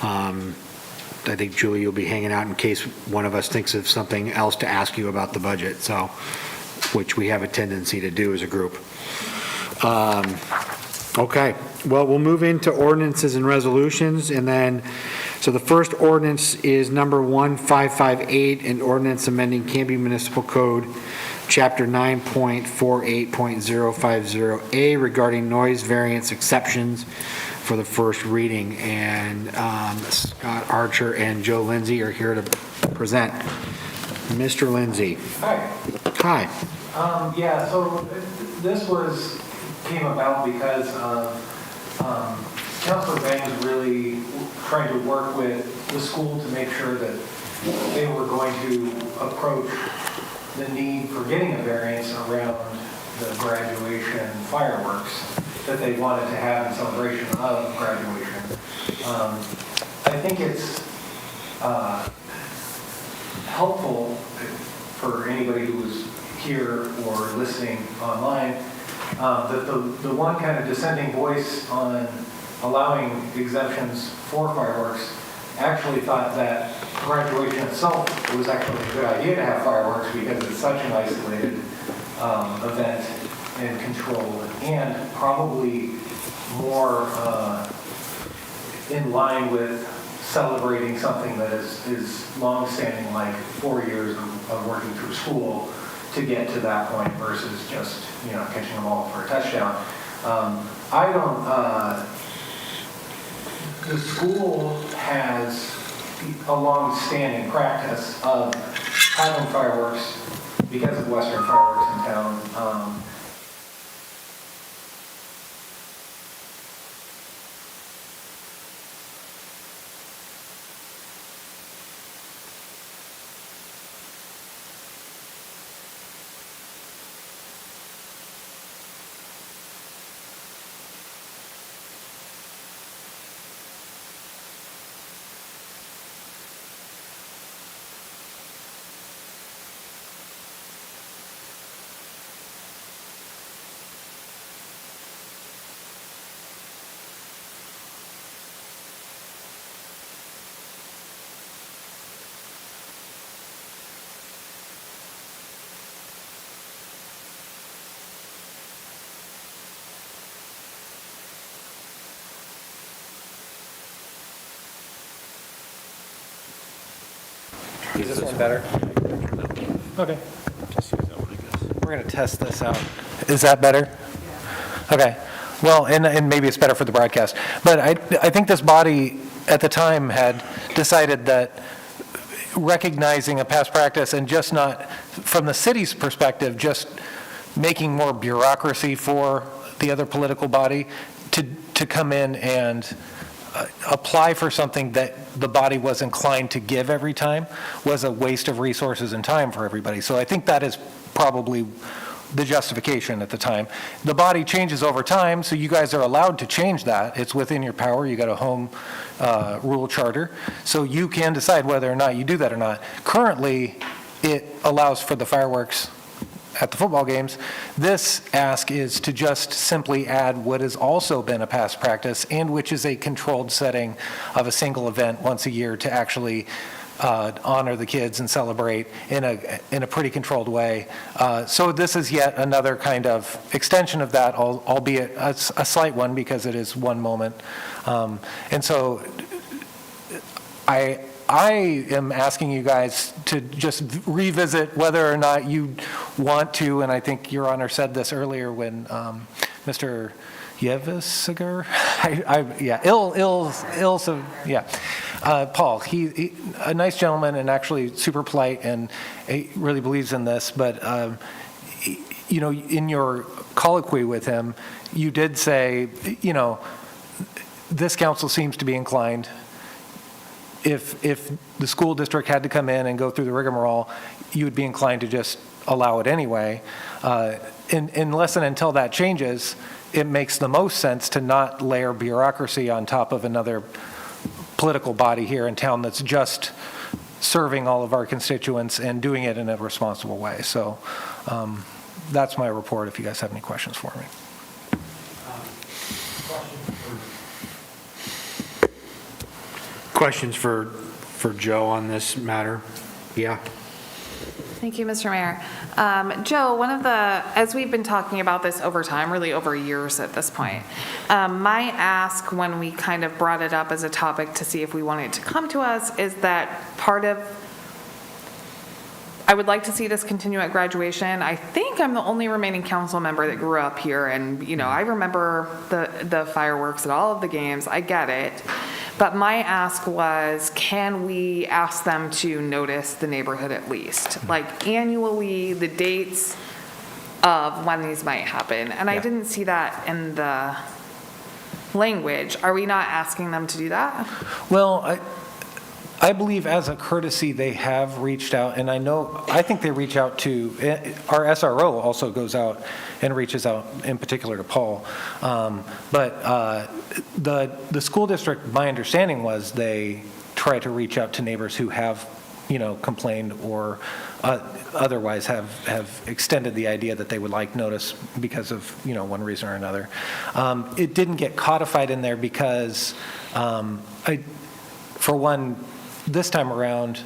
I think, Julie, you'll be hanging out in case one of us thinks of something else to ask you about the budget, so, which we have a tendency to do as a group. Okay, well, we'll move into ordinances and resolutions, and then, so the first ordinance is number 1558, an ordinance amending Canby Municipal Code, Chapter 9.48.050A regarding noise variance exceptions for the first reading. And Scott Archer and Joe Lindsay are here to present. Mr. Lindsay. Hi. Hi. Yeah, so this came about because Councilor Bangs really tried to work with the school to make sure that they were going to approach the need for getting a variance around the graduation fireworks that they wanted to have in celebration of graduation. I think it's helpful for anybody who was here or listening online, that the one kind of dissenting voice on allowing exemptions for fireworks actually thought that graduation itself was actually a good idea to have fireworks because it's such an isolated event and controlled, and probably more in line with celebrating something that is long-standing, like 4 years of working through school to get to that point versus just, catching them all for a touchdown. The school has a long-standing practice of having fireworks because of Western fireworks in town. Is this one better? Okay. We're going to test this out. Is that better? Okay. Well, and maybe it's better for the broadcast. But I think this body at the time had decided that recognizing a past practice and just not, from the city's perspective, just making more bureaucracy for the other political body to come in and apply for something that the body was inclined to give every time was a waste of resources and time for everybody. So I think that is probably the justification at the time. The body changes over time, so you guys are allowed to change that. It's within your power. You got a home rule charter, so you can decide whether or not you do that or not. Currently, it allows for the fireworks at the football games. This ask is to just simply add what has also been a past practice, and which is a controlled setting of a single event once a year to actually honor the kids and celebrate in a pretty controlled way. So this is yet another kind of extension of that, albeit a slight one because it is one moment. And so I am asking you guys to just revisit whether or not you want to, and I think Your Honor said this earlier when Mr. Yevesiger, Paul, he a nice gentleman and actually super polite, and he really believes in this, but in your colloquy with him, you did say, this council seems to be inclined, if the school district had to come in and go through the rigmarole, you would be inclined to just allow it anyway. Unless and until that changes, it makes the most sense to not layer bureaucracy on top of another political body here in town that's just serving all of our constituents and doing it in a responsible way. So that's my report if you guys have any questions for me. Questions for Joe on this matter? Yeah. Thank you, Mr. Mayor. Joe, as we've been talking about this over time, really over years at this point, my ask when we kind of brought it up as a topic to see if we wanted it to come to us is that I would like to see this continue at graduation. I think I'm the only remaining council member that grew up here, and I remember the fireworks at all of the games. I get it. But my ask was, can we ask them to notice the neighborhood at least? Like annually, the dates of when these might happen. And I didn't see that in the language. Are we not asking them to do that? Well, I believe as a courtesy, they have reached out, and I think they reach out to, our SRO also goes out and reaches out in particular to Paul. But the school district, my understanding was they try to reach out to neighbors who have, complained or otherwise have extended the idea that they would like notice because of, one reason or another. It didn't get codified in there because for one, this time around,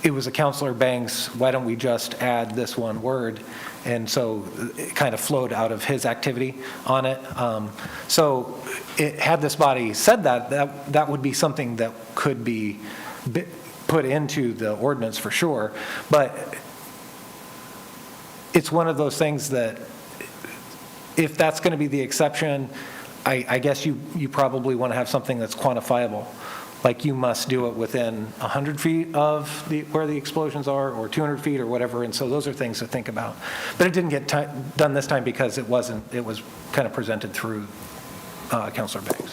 it was a Counselor Banks, why don't we just add this one word? And so it kind of flowed out of his activity on it. So had this body said that would be something that could be put into the ordinance for sure. But it's one of those things that if that's going to be the exception, I guess you probably want to have something that's quantifiable. Like you must do it within 100 feet of where the explosions are, or 200 feet, or whatever. And so those are things to think about. But it didn't get done this time because it was kind of presented through Counselor Banks.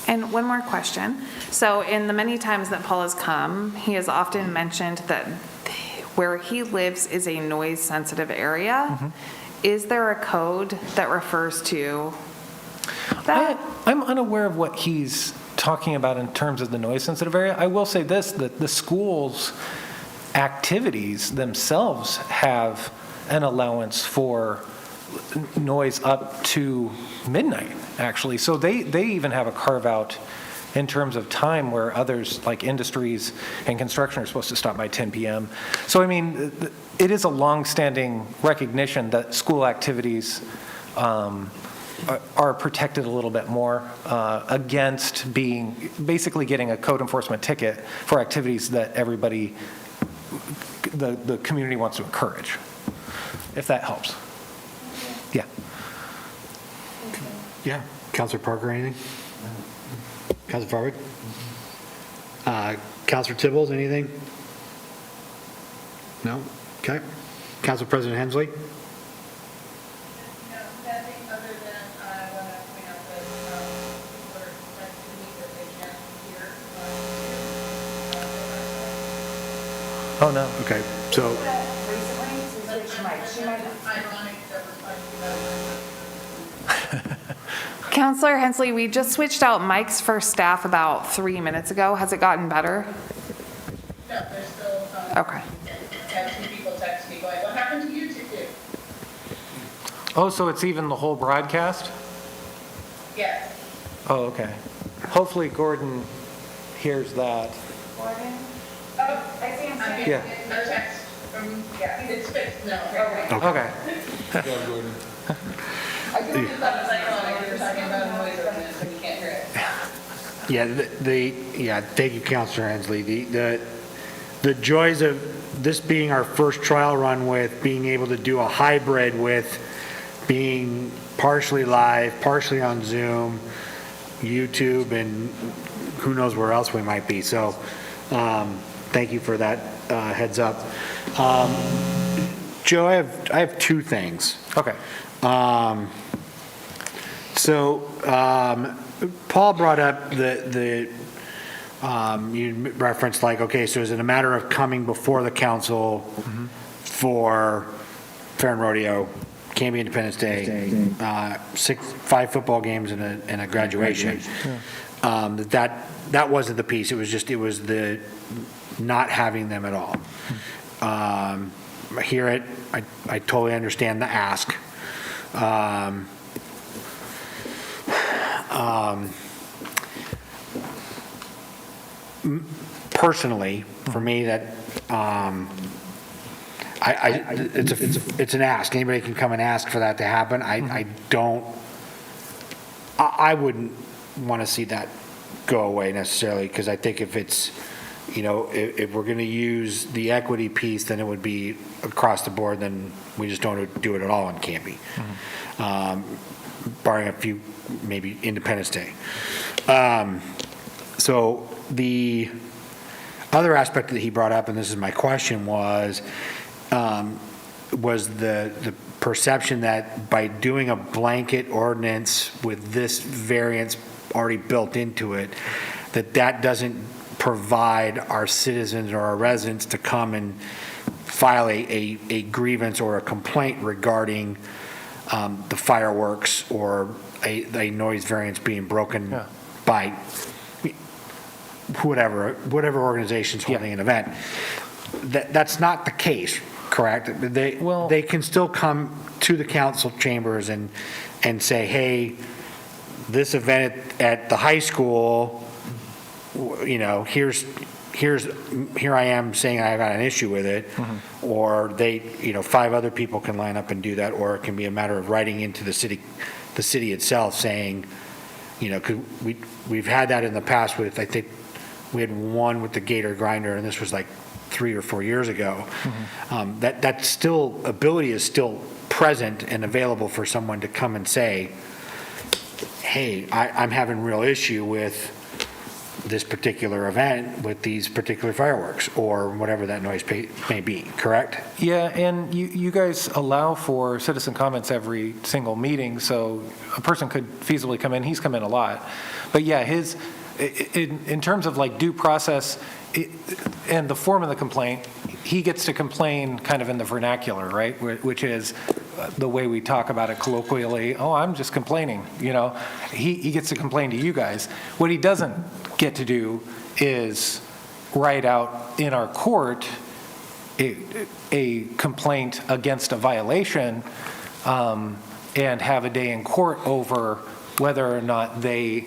And one more question. So in the many times that Paul has come, he has often mentioned that where he lives is a noise-sensitive area. Mm-hmm. Is there a code that refers to that? I'm unaware of what he's talking about in terms of the noise-sensitive area. I will say this, that the school's activities themselves have an allowance for noise up to midnight, actually. So they even have a carve-out in terms of time where others, like industries and construction, are supposed to stop by 10 p.m. So, I mean, it is a long-standing recognition that school activities are protected a little bit more against basically getting a code enforcement ticket for activities that everybody, the community wants to encourage, if that helps. Yeah. Yeah. Counselor Parker, anything? Counselor Farwick? Counselor Tibbles, anything? No? Okay. Council President Hensley? No, nothing other than I want to point out that people are like to meet that they can't hear. Oh, no. Okay, so, Ironic that we're talking about. Counselor Hensley, we just switched out mics for staff about 3 minutes ago. Has it gotten better? No, there's still, Okay. had two people text me going, what happened to you two? Oh, so it's even the whole broadcast? Yes. Oh, okay. Hopefully Gordon hears that. Oh, I see him. Yeah. A text from, yeah, it's fixed, no. Okay. I just thought it was ironic, we were talking about a noise ordinance and you can't hear it. yeah, thank you, Counselor Hensley. The joys of this being our first trial run with being able to do a hybrid with being partially live, partially on Zoom, YouTube, and who knows where else we might be. So thank you for that heads up. Joe, I have two things. Okay. Paul brought up you referenced like, okay, so is it a matter of coming before the council for Fair and Rodeo, Canby Independence Day, 5 football games and a graduation? That wasn't the piece. It was the not having them at all. I hear it. I totally understand the ask. Personally, for me, that it's an ask. Anybody can come and ask for that to happen. I wouldn't want to see that go away necessarily, because I think if it's, if we're going to use the equity piece, then it would be across the board, then we just don't do it at all in Canby. Barring a few, maybe Independence Day. So the other aspect that he brought up, and this is my question, was the perception that by doing a blanket ordinance with this variance already built into it, that doesn't provide our citizens or our residents to come and file a grievance or a complaint regarding the fireworks or a noise variance being broken Yeah. by whatever organization's holding an event. That's not the case, correct? Well- They can still come to the council chambers and say, hey, this event at the high school, you know, here I am saying I got an issue with it, or you know, 5 other people can line up and do that, or it can be a matter of writing into the city itself saying, you know, 'cause we've had that in the past with, I think, we had one with the Gator Grinder, and this was like 3 or 4 years ago. That still, ability is still present and available for someone to come and say, hey, I'm having real issue with this particular event with these particular fireworks, or whatever that noise may be, correct? Yeah, and you guys allow for citizen comments every single meeting, so a person could feasibly come in, he's come in a lot. But yeah, in terms of like due process and the form of the complaint, he gets to complain kind of in the vernacular, right? Which is the way we talk about it colloquially, oh, I'm just complaining, you know? He gets to complain to you guys. What he doesn't get to do is write out in our court a complaint against a violation and have a day in court over whether or not they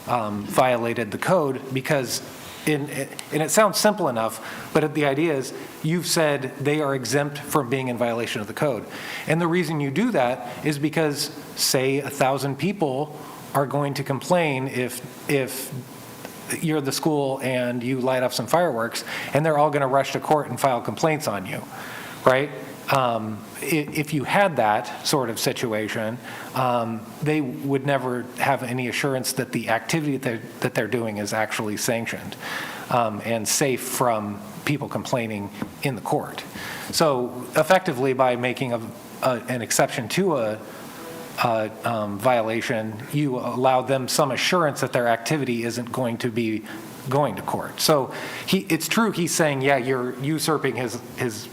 violated the code, because and it sounds simple enough, but the idea is you've said they are exempt from being in violation of the code. And the reason you do that is because, say, 1,000 people are going to complain if you're the school and you light up some fireworks, and they're all going to rush to court and file complaints on you, right? If you had that sort of situation, they would never have any assurance that the activity that they're doing is actually sanctioned and safe from people complaining in the court. So effectively, by making an exception to a violation, you allow them some assurance that their activity isn't going to be going to court. So it's true, he's saying, yeah, you're usurping his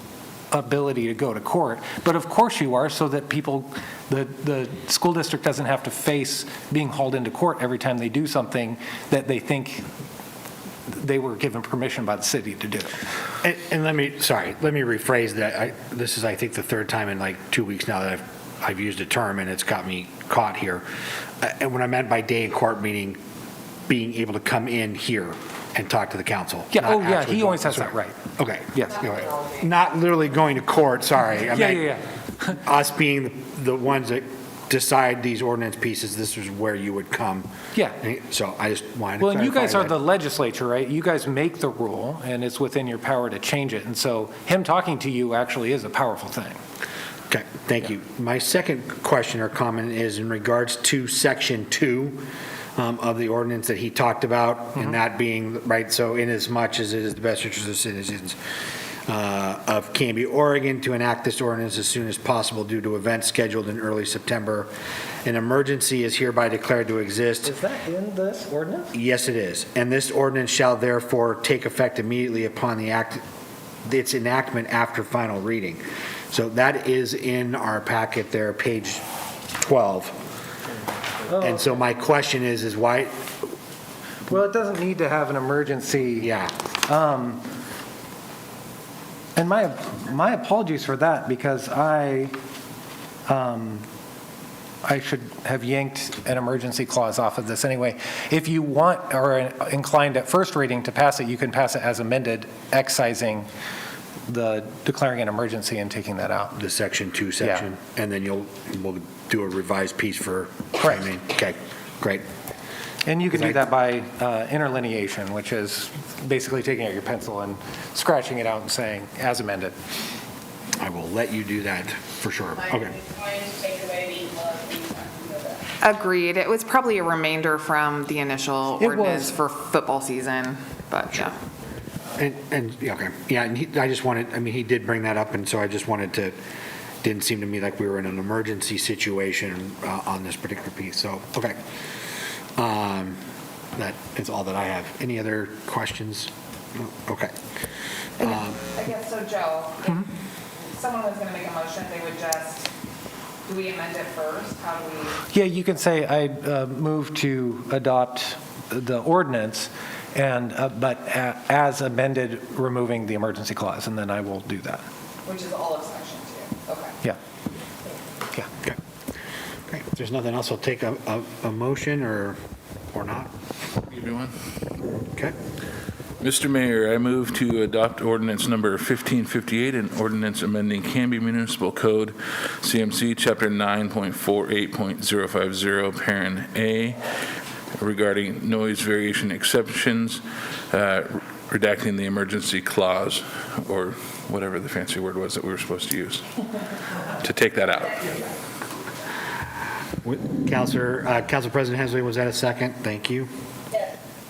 ability to go to court, but of course you are, so that the school district doesn't have to face being hauled into court every time they do something that they think they were given permission by the city to do. And let me rephrase that. This is, I think, the 3rd time in like 2 weeks now that I've used a term, and it's got me caught here. And what I meant by day in court, meaning being able to come in here and talk to the council. Yeah, oh yeah, actually he going always to has that court. right. Okay. Yes. Anyway, not literally going to court, sorry. I meant Yeah. us being the ones that decide these ordinance pieces, this is where you would come. Yeah. So I just wanted to Well, and you guys clarify are that. the legislature, right? You guys make the rule, and it's within your power to change it. And so him talking to you actually is a powerful thing. Okay, thank you. My second question or comment is in regards to Section 2 of the ordinance that he talked about, and that being, right, so inasmuch as it is the best interest of the citizens of Canby, Oregon, to enact this ordinance as soon as possible due to events scheduled in early September, an emergency is hereby declared to exist. Is that in this ordinance? Yes, it is. And this ordinance shall therefore take effect immediately upon its enactment after final reading. So that is in our packet there, page 12. And so my question is why, Well, it doesn't need to have an emergency. yeah, And my apologies for that, because I should have yanked an emergency clause off of this anyway. If you want or are inclined at first reading to pass it, you can pass it as amended, excising the declaring an emergency and taking that out. the Section 2 section, and then we'll do a revised piece for. Correct. Okay, great. And you can do that by interlineation, which is basically taking out your pencil and scratching it out and saying, as amended. I will let you do that for sure. Okay. Agreed. It was probably a remainder from the initial It ordinance was. for football season, but yeah. And, yeah, okay, yeah, and I just wanted, I mean, he did bring that up, and so I just wanted to, didn't seem to me like we were in an emergency situation on this particular piece, so, okay. that is all that I have. Any other questions? No? Okay. I guess so, Joe, if someone was going to make a motion, they would just, do we amend it first? How do we? Yeah, you can say I move to adopt the ordinance and, but as amended, removing the emergency clause, and then I will do that. Which is all of section 2, okay. Yeah. Yeah. Okay. Okay. If there's nothing else, I'll take a motion or not. Everyone. Okay. Mr. Mayor, I move to adopt ordinance number 1558, an ordinance amending Canby Municipal Code, CMC, Chapter 9.48.050, Parent A, regarding noise variation exceptions, redacting the emergency clause, or whatever the fancy word was that we were supposed to use, to take that out. Council President Hensley, was that a second? Thank you.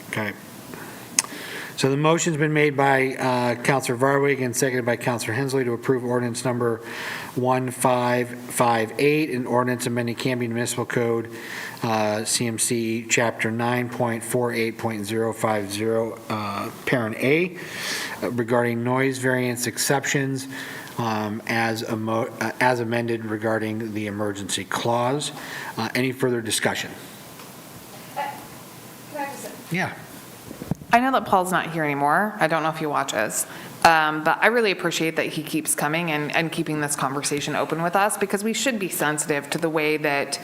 Okay. So the motion's been made by Councilor Varwig and seconded by Councilor Hensley to approve ordinance number 1558, an ordinance amending Canby Municipal Code, CMC, Chapter 9.48.050, Parent A, regarding noise variance exceptions, as amended regarding the emergency clause. Any further discussion? Can I just? Yeah. I know that Paul's not here anymore. I don't know if he watches. But I really appreciate that he keeps coming and keeping this conversation open with us, because we should be sensitive to the way that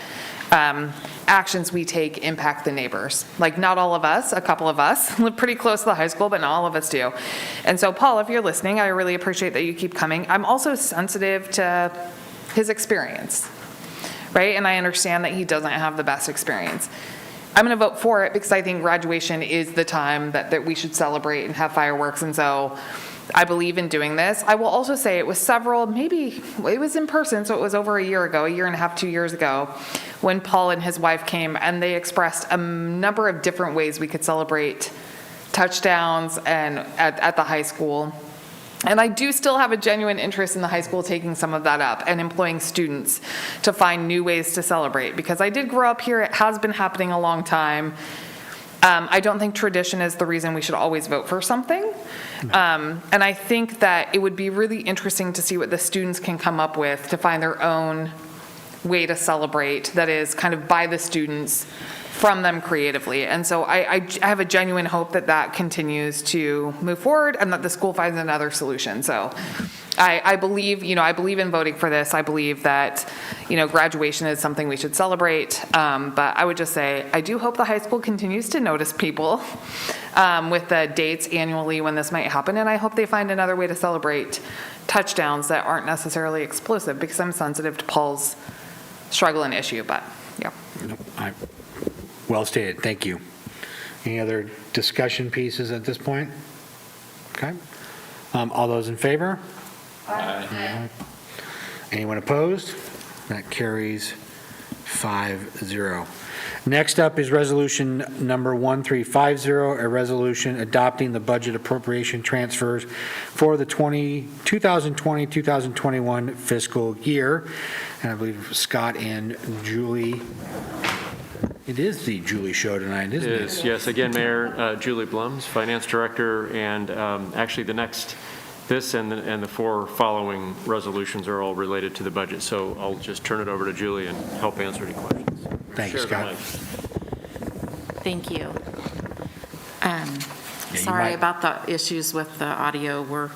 actions we take impact the neighbors. Like, not all of us, a couple of us live pretty close to the high school, but not all of us do. And so, Paul, if you're listening, I really appreciate that you keep coming. I'm also sensitive to his experience, right? And I understand that he doesn't have the best experience. I'm going to vote for it because I think graduation is the time that we should celebrate and have fireworks. And so I believe in doing this. I will also say it was maybe it was in person, so it was over a year and a half, 2 years ago, when Paul and his wife came and they expressed a number of different ways we could celebrate touchdowns and at the high school. And I do still have a genuine interest in the high school taking some of that up and employing students to find new ways to celebrate, because I did grow up here. It has been happening a long time. I don't think tradition is the reason we should always vote for something. And I think that it would be really interesting to see what the students can come up with to find their own way to celebrate that is kind of by the students, from them creatively. And so I have a genuine hope that that continues to move forward and that the school finds another solution. So I believe in voting for this. I believe that, graduation is something we should celebrate. But I would just say, I do hope the high school continues to notice people with the dates annually when this might happen. And I hope they find another way to celebrate touchdowns that aren't necessarily explosive, because I'm sensitive to Paul's struggle and issue. But yeah. Well stated, thank you. Any other discussion pieces at this point? Okay. All those in favor? Aye. Anyone opposed? That carries 5-0. Next up is resolution number 1350, a resolution adopting the budget appropriation transfers for the 2020-2021 fiscal year. And I believe Scott and Julie. It is the Julie show tonight, isn't it? It is, yes. Again, Mayor, Julie Blums, Finance Director, and actually this and the 4 following resolutions are all related to the budget. So I'll just turn it over to Julie and help answer any questions. Thanks, Scott. Thank you. you Sorry might- about the issues with the audio. We're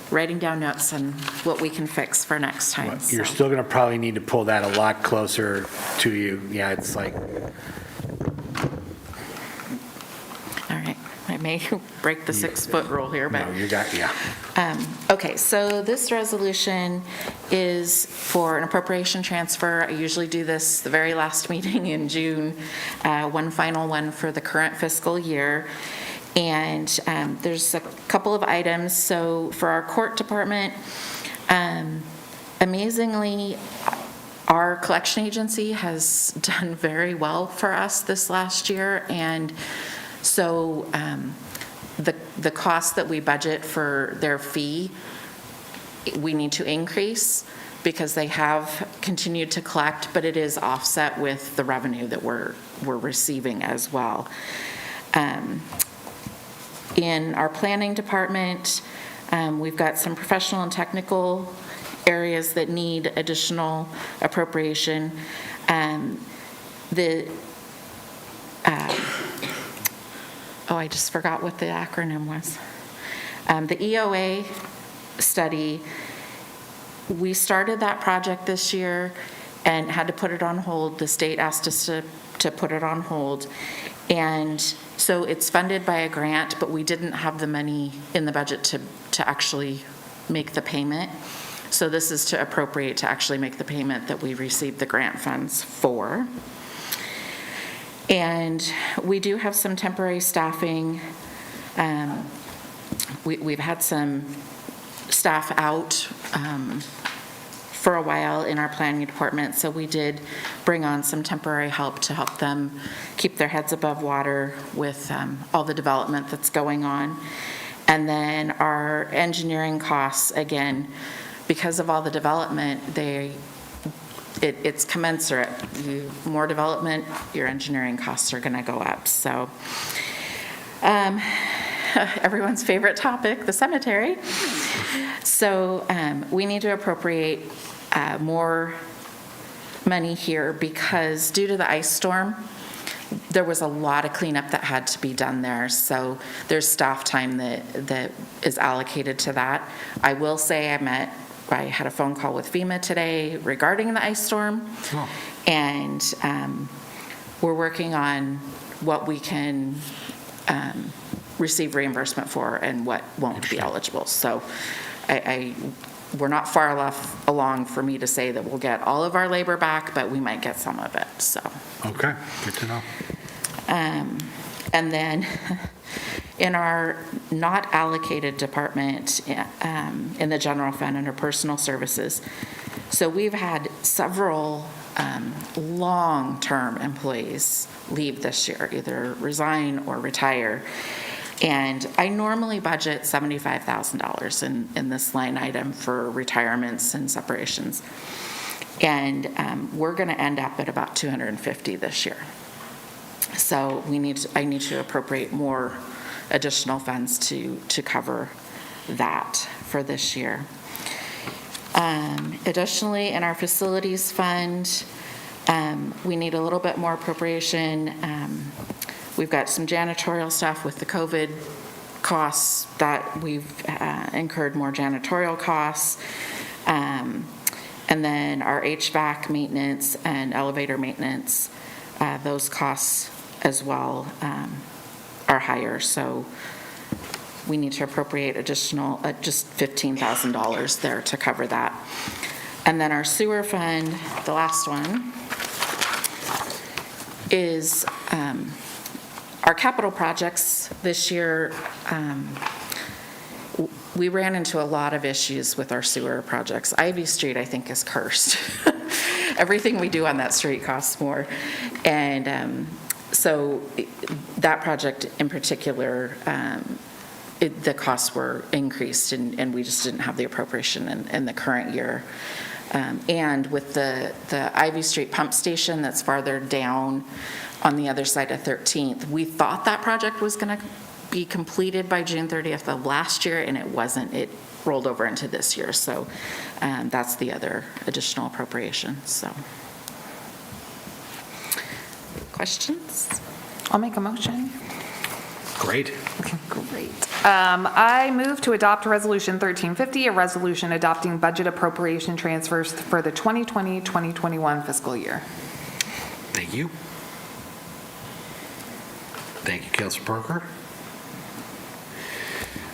writing down notes on what we can fix for next time. You're so. still going to probably need to pull that a lot closer to you. Yeah, it's like, All right. I may break the 6-foot rule here, but. no, you got, yeah. Okay, so this resolution is for an appropriation transfer. I usually do this the very last meeting in June, one final one for the current fiscal year. And there's a couple of items. So for our court department, amazingly, our collection agency has done very well for us this last year. And so the cost that we budget for their fee, we need to increase because they have continued to collect, but it is offset with the revenue that we're we're receiving as well. In our planning department, we've got some professional and technical areas that need additional appropriation. I just forgot what the acronym was. The EOA study, we started that project this year and had to put it on hold. The state asked us to put it on hold. And so it's funded by a grant, but we didn't have the money in the budget to actually make the payment. So this is to appropriate to actually make the payment that we received the grant funds for. And we do have some temporary staffing. We've had some staff out for a while in our planning department, so we did bring on some temporary help to help them keep their heads above water with all the development that's going on. And then our engineering costs, again, because of all the development, it's commensurate. More development, your engineering costs are going to go up. So everyone's favorite topic, the cemetery. So we need to appropriate more money here because due to the ice storm, there was a lot of cleanup that had to be done there. So there's staff time that is allocated to that. I will say I had a phone call with FEMA today regarding the ice storm. Oh. And we're working on what we can receive reimbursement for and what won't be eligible. So we're not far enough along for me to say that we'll get all of our labor back, but we might get some of it, so. Okay, good to know. And then in our not allocated department, in the general fund under personal services, so we've had several long-term employees leave this year, either resign or retire. And I normally budget $75,000 in this line item for retirements and separations. And we're going to end up at about $250 this year. So I need to appropriate more additional funds to cover that for this year. Additionally, in our facilities fund, we need a little bit more appropriation. We've got some janitorial stuff with the COVID costs that we've incurred more janitorial costs. And then our HVAC maintenance and elevator maintenance, those costs as well are higher. So we need to appropriate additional, just $15,000 there to cover that. And then our sewer fund, the last one, is our capital projects this year. We ran into a lot of issues with our sewer projects. Ivy Street, I think, is cursed. Everything we do on that street costs more. And so that project in particular, the costs were increased, and we just didn't have the appropriation in the current year. And with the Ivy Street pump station that's farther down on the other side of 13th, we thought that project was going to be completed by June 30th of last year, and it wasn't. It rolled over into this year. So that's the other additional appropriation. So, questions? I'll make a motion. Great. Great. I move to adopt Resolution 1350, a resolution adopting budget appropriation transfers for the 2020-2021 fiscal year. Thank you. Thank you, Councilor Parker.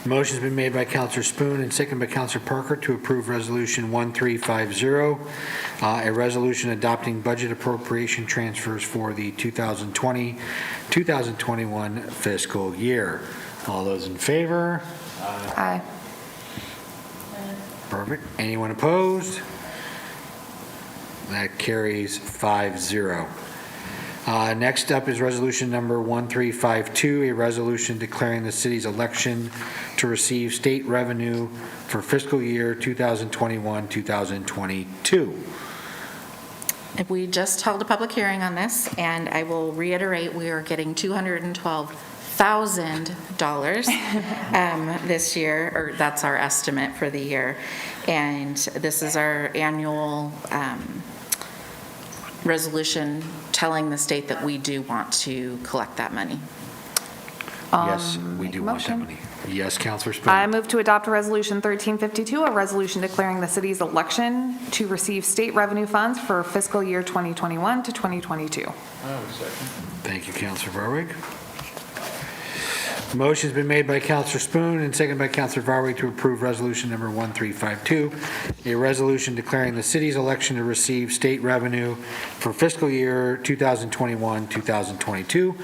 Motion's been made by Councilor Spoon and seconded by Councilor Parker to approve Resolution 1350, a resolution adopting budget appropriation transfers for the 2020-2021 fiscal year. All those in favor? Aye. Perfect. Anyone opposed? That carries 5-0. Next up is resolution number 1352, a resolution declaring the city's election to receive state revenue for fiscal year 2021-2022. We just held a public hearing on this, and I will reiterate, we are getting $212,000 this year, or that's our estimate for the year. And this is our annual resolution telling the state that we do want to collect that money. Yes, we do want that motion. money. Yes, Counselor I Spoon. move to adopt Resolution 1352, a resolution declaring the city's election to receive state revenue funds for fiscal year 2021 to 2022. Thank you, Counselor Varwig. Motion's been made by Counselor Spoon and seconded by Counselor Varwig to approve resolution number 1352, a resolution declaring the city's election to receive state revenue for fiscal year 2021-2022.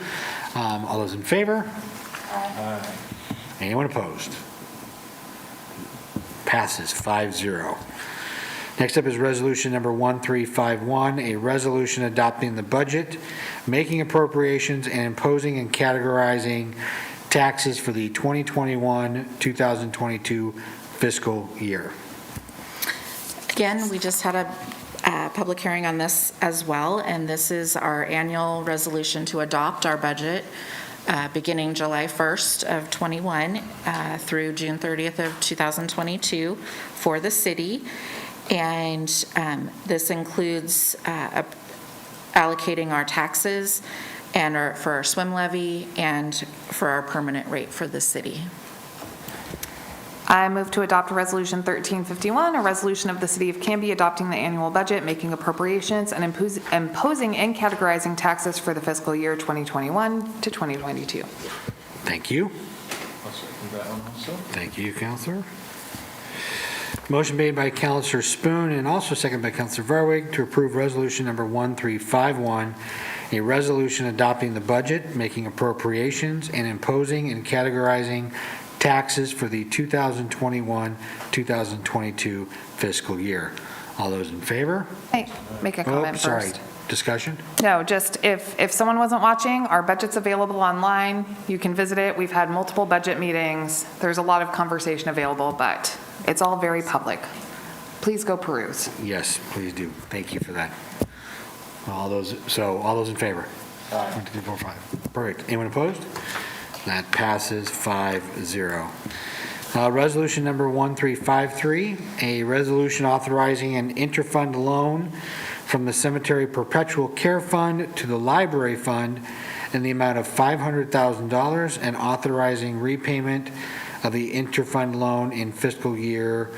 All those in favor? Aye. Anyone opposed? Passes 5-0. Next up is resolution number 1351, a resolution adopting the budget, making appropriations, and imposing and categorizing taxes for the 2021-2022 fiscal year. Again, we just had a public hearing on this as well, and this is our annual resolution to adopt our budget beginning July 1st of 21 through June 30th of 2022 for the city. And this includes allocating our taxes and for our swim levy and for our permanent rate for the city. I move to adopt Resolution 1351, a resolution of the City of Canby adopting the annual budget, making appropriations, and imposing and categorizing taxes for the fiscal year 2021 to 2022. Thank you. Thank you, Counselor. Motion made by Counselor Spoon and also seconded by Counselor Varwig to approve resolution number 1351, a resolution adopting the budget, making appropriations, and imposing and categorizing taxes for the 2021-2022 fiscal year. All those in favor? Hey, make a comment Sorry, first. discussion? No, just if someone wasn't watching, our budget's available online. You can visit it. We've had multiple budget meetings. There's a lot of conversation available, but it's all very public. Please go peruse. Yes, please do. Thank you for that. All those in favor? 1, 2, 3, 4, 5. Perfect. Anyone opposed? That passes 5-0. Resolution number 1353, a resolution authorizing an interfund loan from the Cemetery Perpetual Care Fund to the Library Fund in the amount of $500,000 and authorizing repayment of the interfund loan in fiscal year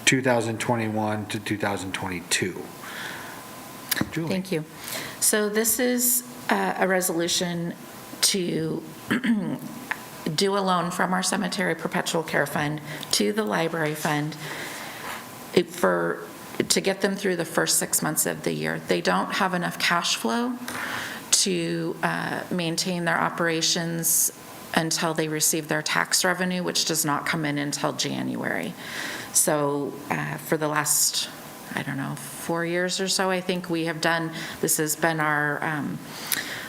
2021 to 2022. Julie. Thank you. So this is a resolution to do a loan from our Cemetery Perpetual Care Fund to the Library Fund to get them through the first 6 months of the year. They don't have enough cash flow to maintain their operations until they receive their tax revenue, which does not come in until January. So for the last, 4 years or so, I think this has been our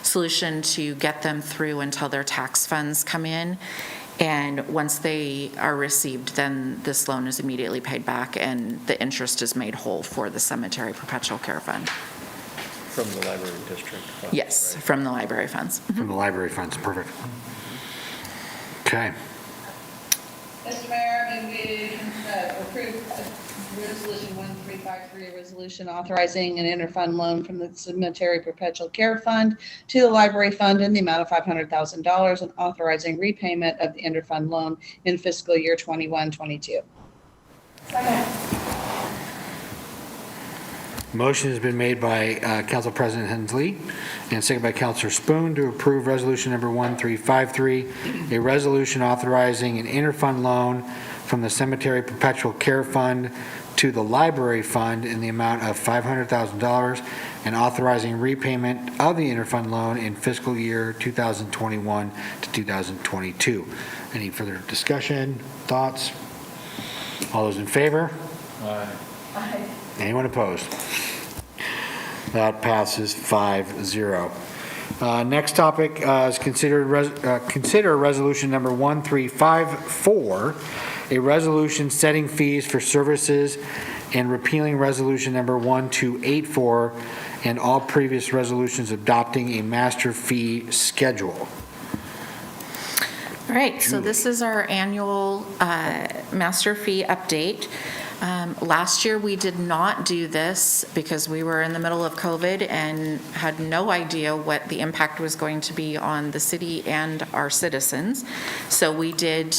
solution to get them through until their tax funds come in. And once they are received, then this loan is immediately paid back and the interest is made whole for the Cemetery Perpetual Care Fund. From the library district funds, Yes, right? from the library funds. From the library funds, perfect. Okay. Mr. Mayor, I move we approve Resolution 1353, a resolution authorizing an interfund loan from the Cemetery Perpetual Care Fund to the Library Fund in the amount of $500,000 and authorizing repayment of the interfund loan in fiscal year 21-22. Motion has been made by Council President Hensley and seconded by Councilor Spoon to approve resolution number 1353, a resolution authorizing an interfund loan from the Cemetery Perpetual Care Fund to the Library Fund in the amount of $500,000 and authorizing repayment of the interfund loan in fiscal year 2021 to 2022. Any further discussion, thoughts? All those in favor? Aye. Anyone opposed? That passes 5-0. Next topic is consider resolution number 1354, a resolution setting fees for services and repealing resolution number 1284 and all previous resolutions adopting a master fee schedule. All right, so this is our annual master fee update. Last year, we did not do this because we were in the middle of COVID and had no idea what the impact was going to be on the city and our citizens. So we did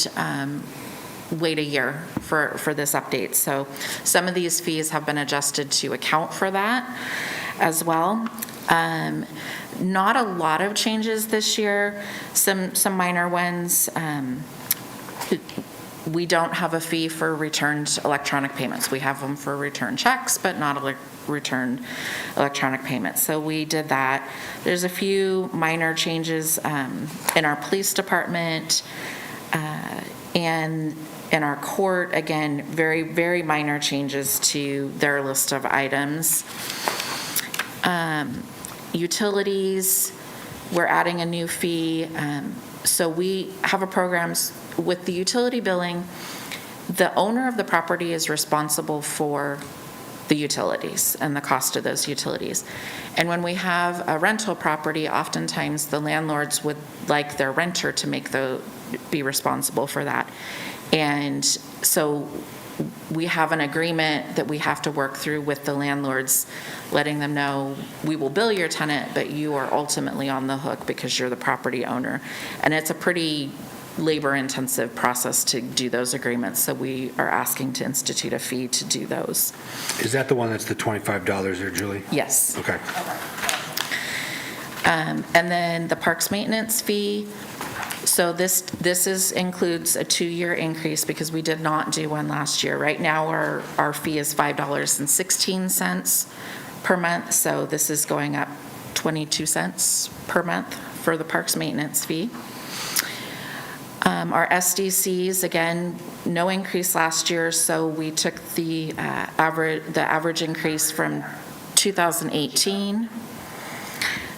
wait a year for this update. So some of these fees have been adjusted to account for that as well. Not a lot of changes this year, some minor ones. We don't have a fee for returned electronic payments. We have them for return checks, but not returned electronic payments. So we did that. There's a few minor changes in our police department and in our court. Again, very, very minor changes to their list of items. Utilities, we're adding a new fee. So we have a program with the utility billing. The owner of the property is responsible for the utilities and the cost of those utilities. And when we have a rental property, oftentimes the landlords would like their renter to be responsible for that. And so we have an agreement that we have to work through with the landlords, letting them know we will bill your tenant, but you are ultimately on the hook because you're the property owner. And it's a pretty labor-intensive process to do those agreements, so we are asking to institute a fee to do those. Is that the one that's the $25 there, Julie? Yes. Okay. And then the parks maintenance fee. So this includes a 2-year increase because we did not do one last year. Right now, our fee is $5.16 per month, so this is going up 22 cents per month for the parks maintenance fee. Our SDCs, again, no increase last year, so we took the average increase from 2018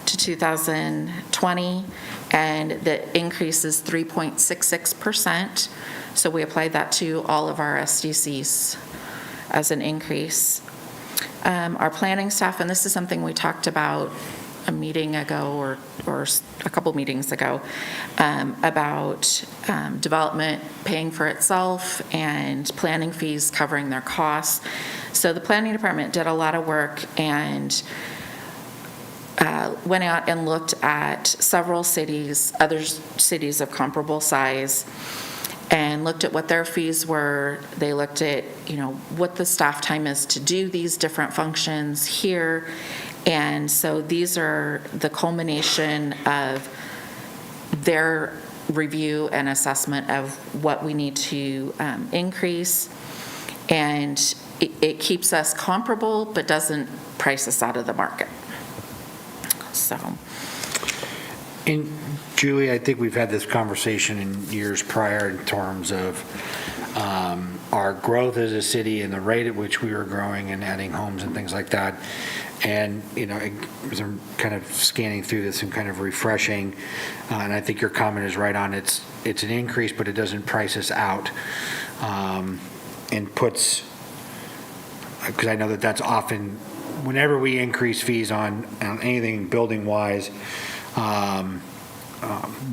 to 2020, and the increase is 3.66%. So we applied that to all of our SDCs as an increase. Our planning staff, and this is something we talked about a meeting ago or a couple meetings ago, about development paying for itself and planning fees covering their costs. So the planning department did a lot of work and went out and looked at several cities, other cities of comparable size, and looked at what their fees were. They looked at, what the staff time is to do these different functions here. And so these are the culmination of their review and assessment of what we need to increase. And it keeps us comparable, but doesn't price us out of the market. So. And Julie, I think we've had this conversation in years prior in terms of our growth as a city and the rate at which we were growing and adding homes and things like that. And, as I'm kind of scanning through this and kind of refreshing, and I think your comment is right on, it's an increase, but it doesn't price us out, and puts, because I know that's often, whenever we increase fees on anything building-wise,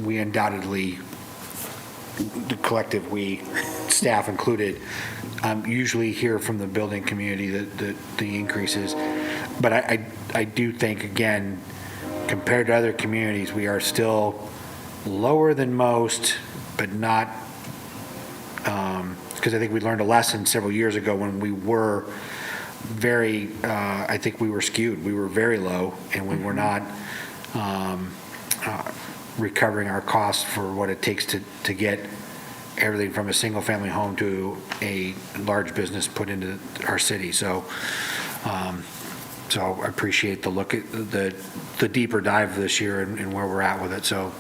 we undoubtedly, the collective we, staff included, usually hear from the building community the increases. But I do think, again, compared to other communities, we are still lower than most, but not, because I think we learned a lesson several years ago when we were very, I think we were skewed. We were very low, and we were not recovering our costs for what it takes to get everything from a single-family home to a large business put into our city. So I appreciate the look at the deeper dive this year and where we're at with it. So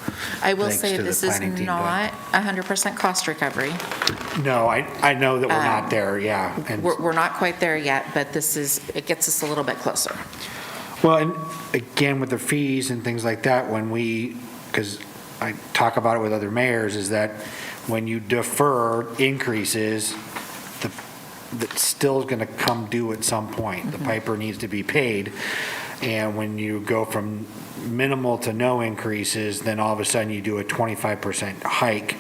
I will thanks say to the this is planning team, not 100% cost recovery. No, I know that we're not there, yeah. And We're not quite there yet, but it gets us a little bit closer. well, and again, with the fees and things like that, because I talk about it with other mayors, is that when you defer increases, that's still going to come due at some point. The piper needs to be paid. And when you go from minimal to no increases, then all of a sudden you do a 25% hike.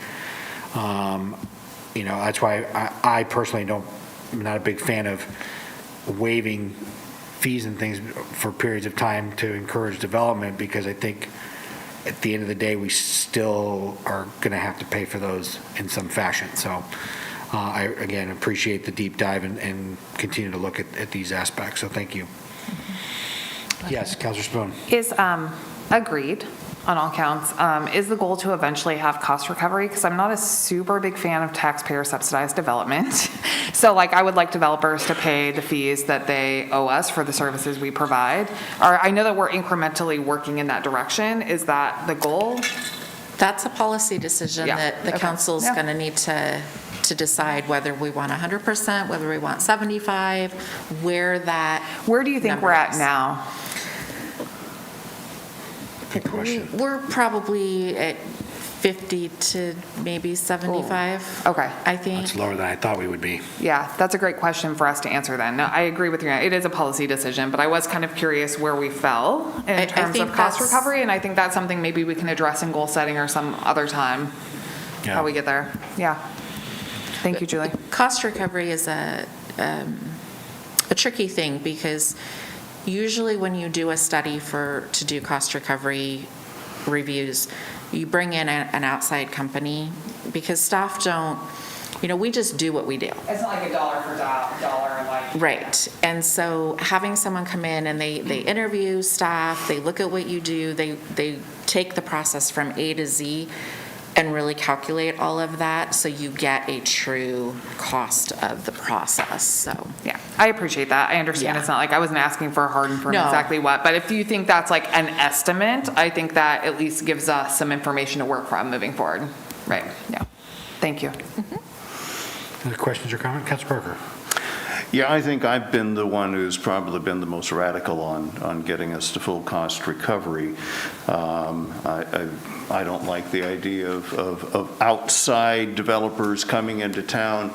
That's why I personally I'm not a big fan of waiving fees and things for periods of time to encourage development, because I think at the end of the day, we still are going to have to pay for those in some fashion. So I, again, appreciate the deep dive and continue to look at these aspects. So thank you. Yes, Councilor Spoon. Is, agreed on all counts, is the goal to eventually have cost recovery? Because I'm not a super big fan of taxpayer subsidized development. So I would like developers to pay the fees that they owe us for the services we provide. Or I know that we're incrementally working in that direction. Is that the goal? That's a policy decision Yeah. that the Okay. council's Yeah. going to need to decide whether we want 100%, whether we want 75, where do you think we're at numbers. now? Good question. We're probably at 50 to maybe 75. Okay. I think. That's lower than I thought we would be. Yeah, that's a great question for us to answer then. No, I agree with you. It is a policy decision, but I was kind of curious where we fell in I terms think of cost that's- recovery, and I think that's something maybe we can address in goal setting or some other time, Yeah. how we get there. Yeah. Thank you, Julie. Cost recovery is a tricky thing, because usually when you do a study to do cost recovery reviews, you bring in an outside company, because staff don't, we just do what we do. It's not like a dollar for dollar, like. Right. And so having someone come in and they interview staff, they look at what you do, they take the process from A to Z and really calculate all of that, so you get a true cost of the process, so. Yeah, I appreciate that. I understand Yeah. it's not like I wasn't asking for a hard and firm No. exactly what, but if you think that's like an estimate, I think that at least gives us some information to work from moving forward. Right, yeah. Thank you. Other questions or comments? Councilor Parker. Yeah, I think I've been the one who's probably been the most radical on getting us to full cost recovery. I don't like the idea of outside developers coming into town,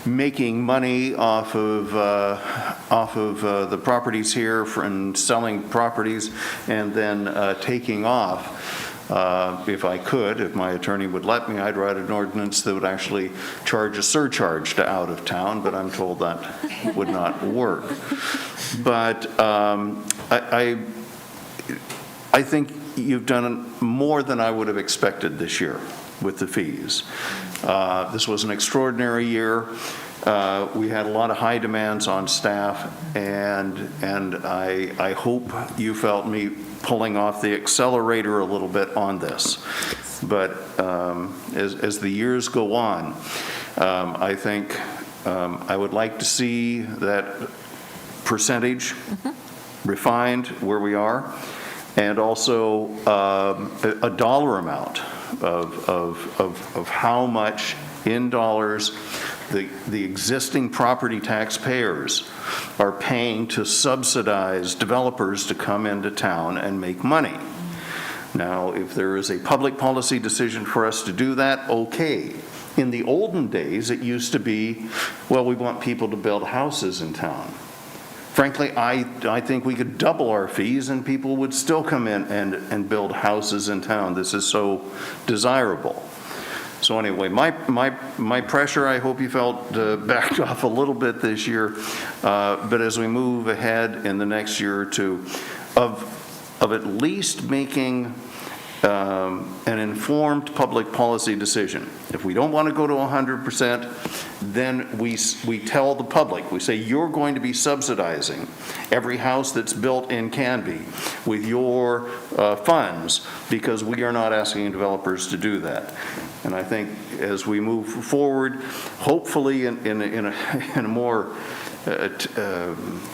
making money off of the properties here and selling properties, and then taking off. If I could, if my attorney would let me, I'd write an ordinance that would actually charge a surcharge to out of town, but I'm told that would not work. But I think you've done more than I would have expected this year with the fees. This was an extraordinary year. We had a lot of high demands on staff, and I hope you felt me pulling off the accelerator a little bit on this. But as the years go on, I think I would like to see that percentage refined where we are, and also a dollar amount of how much in dollars the existing property taxpayers are paying to subsidize developers to come into town and make money. Now, if there is a public policy decision for us to do that, okay. In the olden days, it used to be, well, we want people to build houses in town. Frankly, I think we could double our fees and people would still come in and build houses in town. This is so desirable. So anyway, my pressure, I hope you felt backed off a little bit this year, but as we move ahead in the next year or two, of at least making an informed public policy decision. If we don't want to go to 100%, then we tell the public, we say, you're going to be subsidizing every house that's built in Canby with your funds, because we are not asking developers to do that. And I think as we move forward, hopefully in a more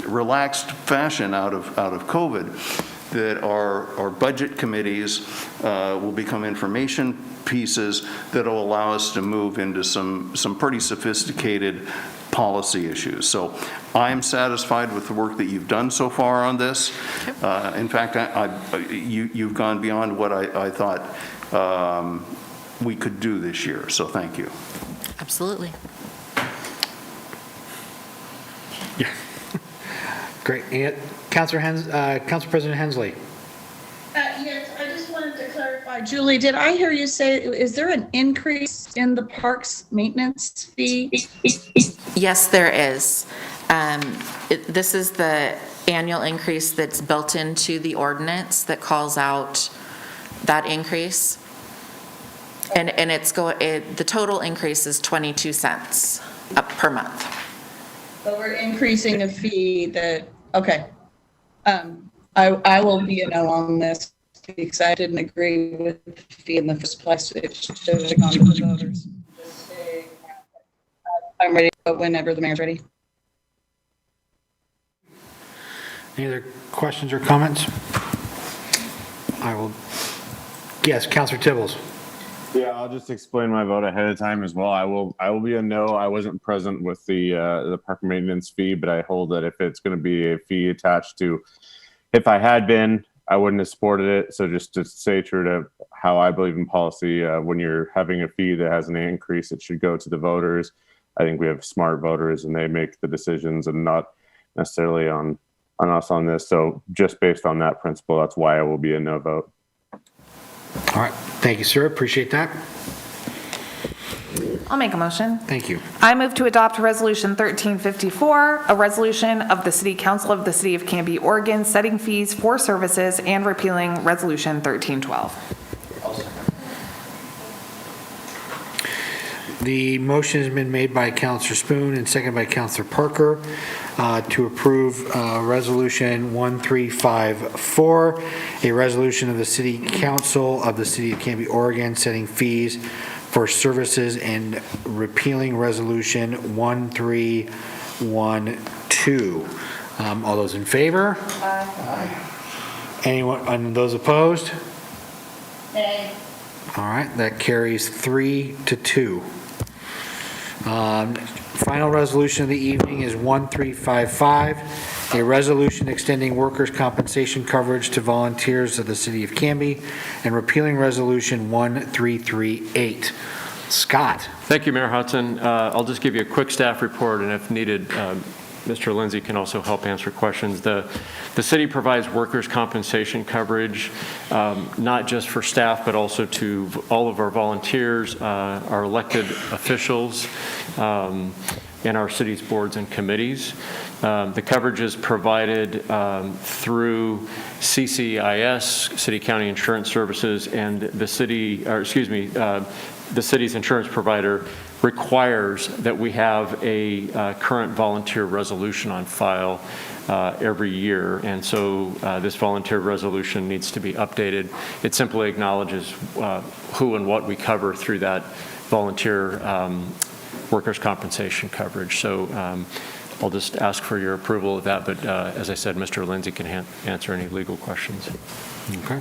relaxed fashion out of COVID, that our budget committees will become information pieces that will allow us to move into some pretty sophisticated policy issues. So I'm satisfied with the work that you've done so far on this. In fact, you've gone beyond what I thought we could do this year, so thank you. Absolutely. Great. And Council President Hensley? Yes, I just wanted to clarify. Julie, did I hear you say, is there an increase in the parks maintenance fee? Yes, there is. This is the annual increase that's built into the ordinance that calls out that increase. And the total increase is 22 cents up per month. So we're increasing a fee that, okay. I will be a no on this because I didn't agree with the fee in the first place. It should have gone to the voters. I'm ready to vote whenever the mayor's ready. Any other questions or comments? Yes, Councilor Tibbles. Yeah, I'll just explain my vote ahead of time as well. I will be a no. I wasn't present with the park maintenance fee, but I hold that if it's going to be a fee attached to, if I had been, I wouldn't have supported it. So just to stay true to how I believe in policy, when you're having a fee that has an increase, it should go to the voters. I think we have smart voters and they make the decisions and not necessarily on us on this. So just based on that principle, that's why I will be a no vote. All right. Thank you, sir. Appreciate that. I'll make a motion. Thank you. I move to adopt Resolution 1354, a resolution of the City Council of the City of Canby, Oregon, setting fees for services and repealing Resolution 1312. The motion has been made by Councilor Spoon and seconded by Councilor Parker to approve Resolution 1354, a resolution of the City Council of the City of Canby, Oregon, setting fees for services and repealing Resolution 1312. All those in favor? Aye. Anyone, and those opposed? Nay. All right, that carries 3-2. Final resolution of the evening is 1355, a resolution extending workers' compensation coverage to volunteers of the City of Canby and repealing Resolution 1338. Scott. Thank you, Mayor Hudson. I'll just give you a quick staff report, and if needed, Mr. Lindsay can also help answer questions. The city provides workers' compensation coverage, not just for staff, but also to all of our volunteers, our elected officials, and our city's boards and committees. The coverage is provided through CCIS, City County Insurance Services, and the city, or excuse me, the city's insurance provider requires that we have a current volunteer resolution on file every year, and so this volunteer resolution needs to be updated. It simply acknowledges who and what we cover through that volunteer workers' compensation coverage. So I'll just ask for your approval of that, but as I said, Mr. Lindsay can answer any legal questions. Okay.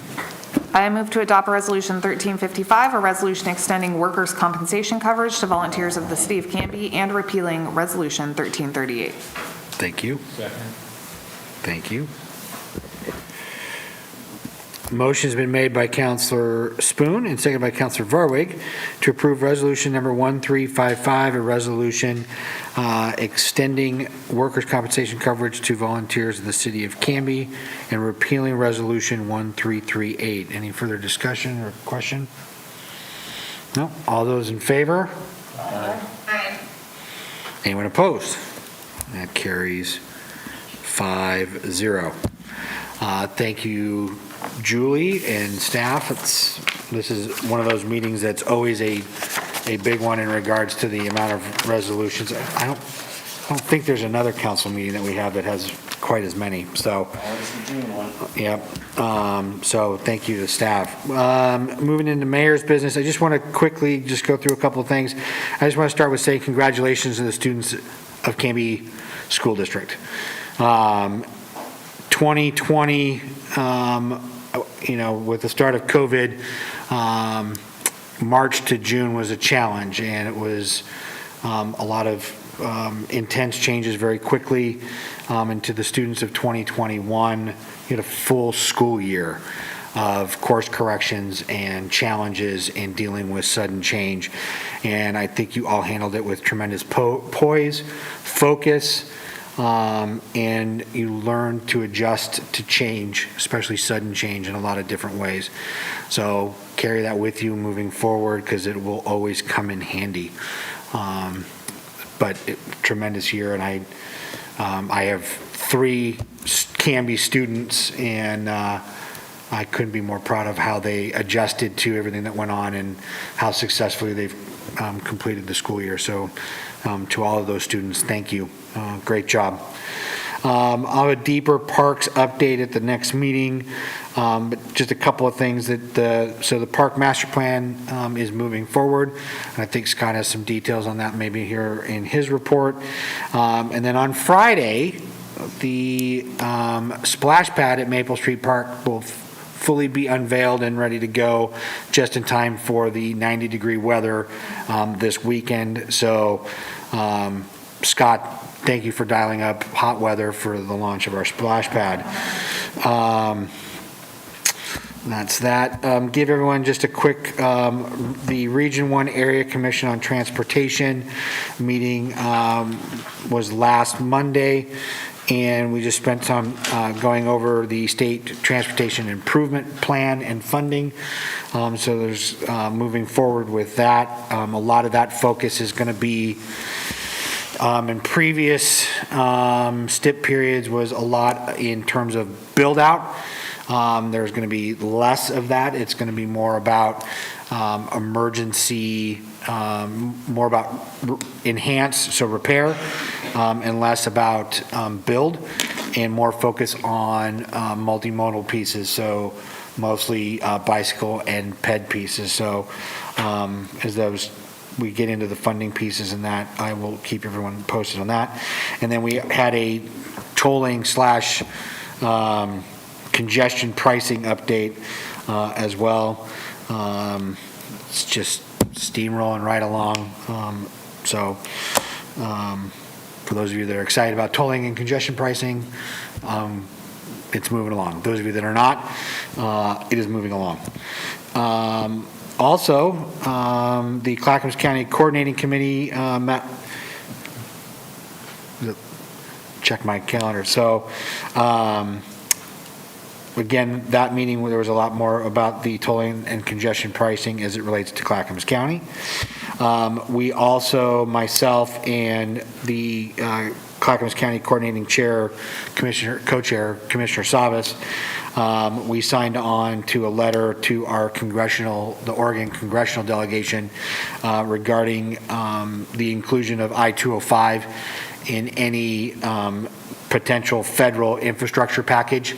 I move to adopt Resolution 1355, a resolution extending workers' compensation coverage to volunteers of the City of Canby and repealing Resolution 1338. Thank you. Second. Thank you. Motion's been made by Councilor Spoon and seconded by Councilor Varwig to approve resolution number 1355, a resolution extending workers' compensation coverage to volunteers of the City of Canby and repealing resolution 1338. Any further discussion or question? No? All those in favor? Aye. Anyone opposed? That carries 5-0. Thank you, Julie and staff. This is one of those meetings that's always a big one in regards to the amount of resolutions. I don't think there's another council meeting that we have that has quite as many. So, yep. So thank you to staff. Moving into mayor's business, I just want to quickly just go through a couple of things. I just want to start with saying congratulations to the students of Camby School District. 2020, with the start of COVID, March to June was a challenge, and it was a lot of intense changes very quickly. And to the students of 2021, you had a full school year of course corrections and challenges in dealing with sudden change. And I think you all handled it with tremendous poise, focus, and you learn to adjust to change, especially sudden change in a lot of different ways. So carry that with you moving forward because it will always come in handy. But tremendous year, and I have 3 Canby students, and I couldn't be more proud of how they adjusted to everything that went on and how successfully they've completed the school year. So to all of those students, thank you. Great job. I'll have a deeper parks update at the next meeting, but just a couple of things so the park master plan is moving forward. And I think Scott has some details on that maybe here in his report. And then on Friday, the splash pad at Maple Street Park will fully be unveiled and ready to go just in time for the 90-degree weather this weekend. So Scott, thank you for dialing up hot weather for the launch of our splash pad. That's that. Give everyone just a quick, the Region 1 Area Commission on Transportation meeting was last Monday, and we just spent time going over the state transportation improvement plan and funding. So there's moving forward with that. A lot of that focus is going to be in previous STIP periods was a lot in terms of build out. There's going to be less of that. It's going to be more about emergency, more about enhance, so repair, and less about build, and more focus on multimodal pieces, so mostly bicycle and ped pieces. So as we get into the funding pieces and that, I will keep everyone posted on that. And then we had a tolling / congestion pricing update as well. It's just steamrolling right along. For those of you that are excited about tolling and congestion pricing, it's moving along. Those of you that are not, it is moving along. Also, the Clackamas County Coordinating Committee met. Check my calendar. So, again, that meeting where there was a lot more about the tolling and congestion pricing as it relates to Clackamas County. We also, myself and the Clackamas County Coordinating Chair, Co-Chair, Commissioner Savas, we signed on to a letter to our the Oregon congressional delegation regarding the inclusion of I-205 in any potential federal infrastructure package.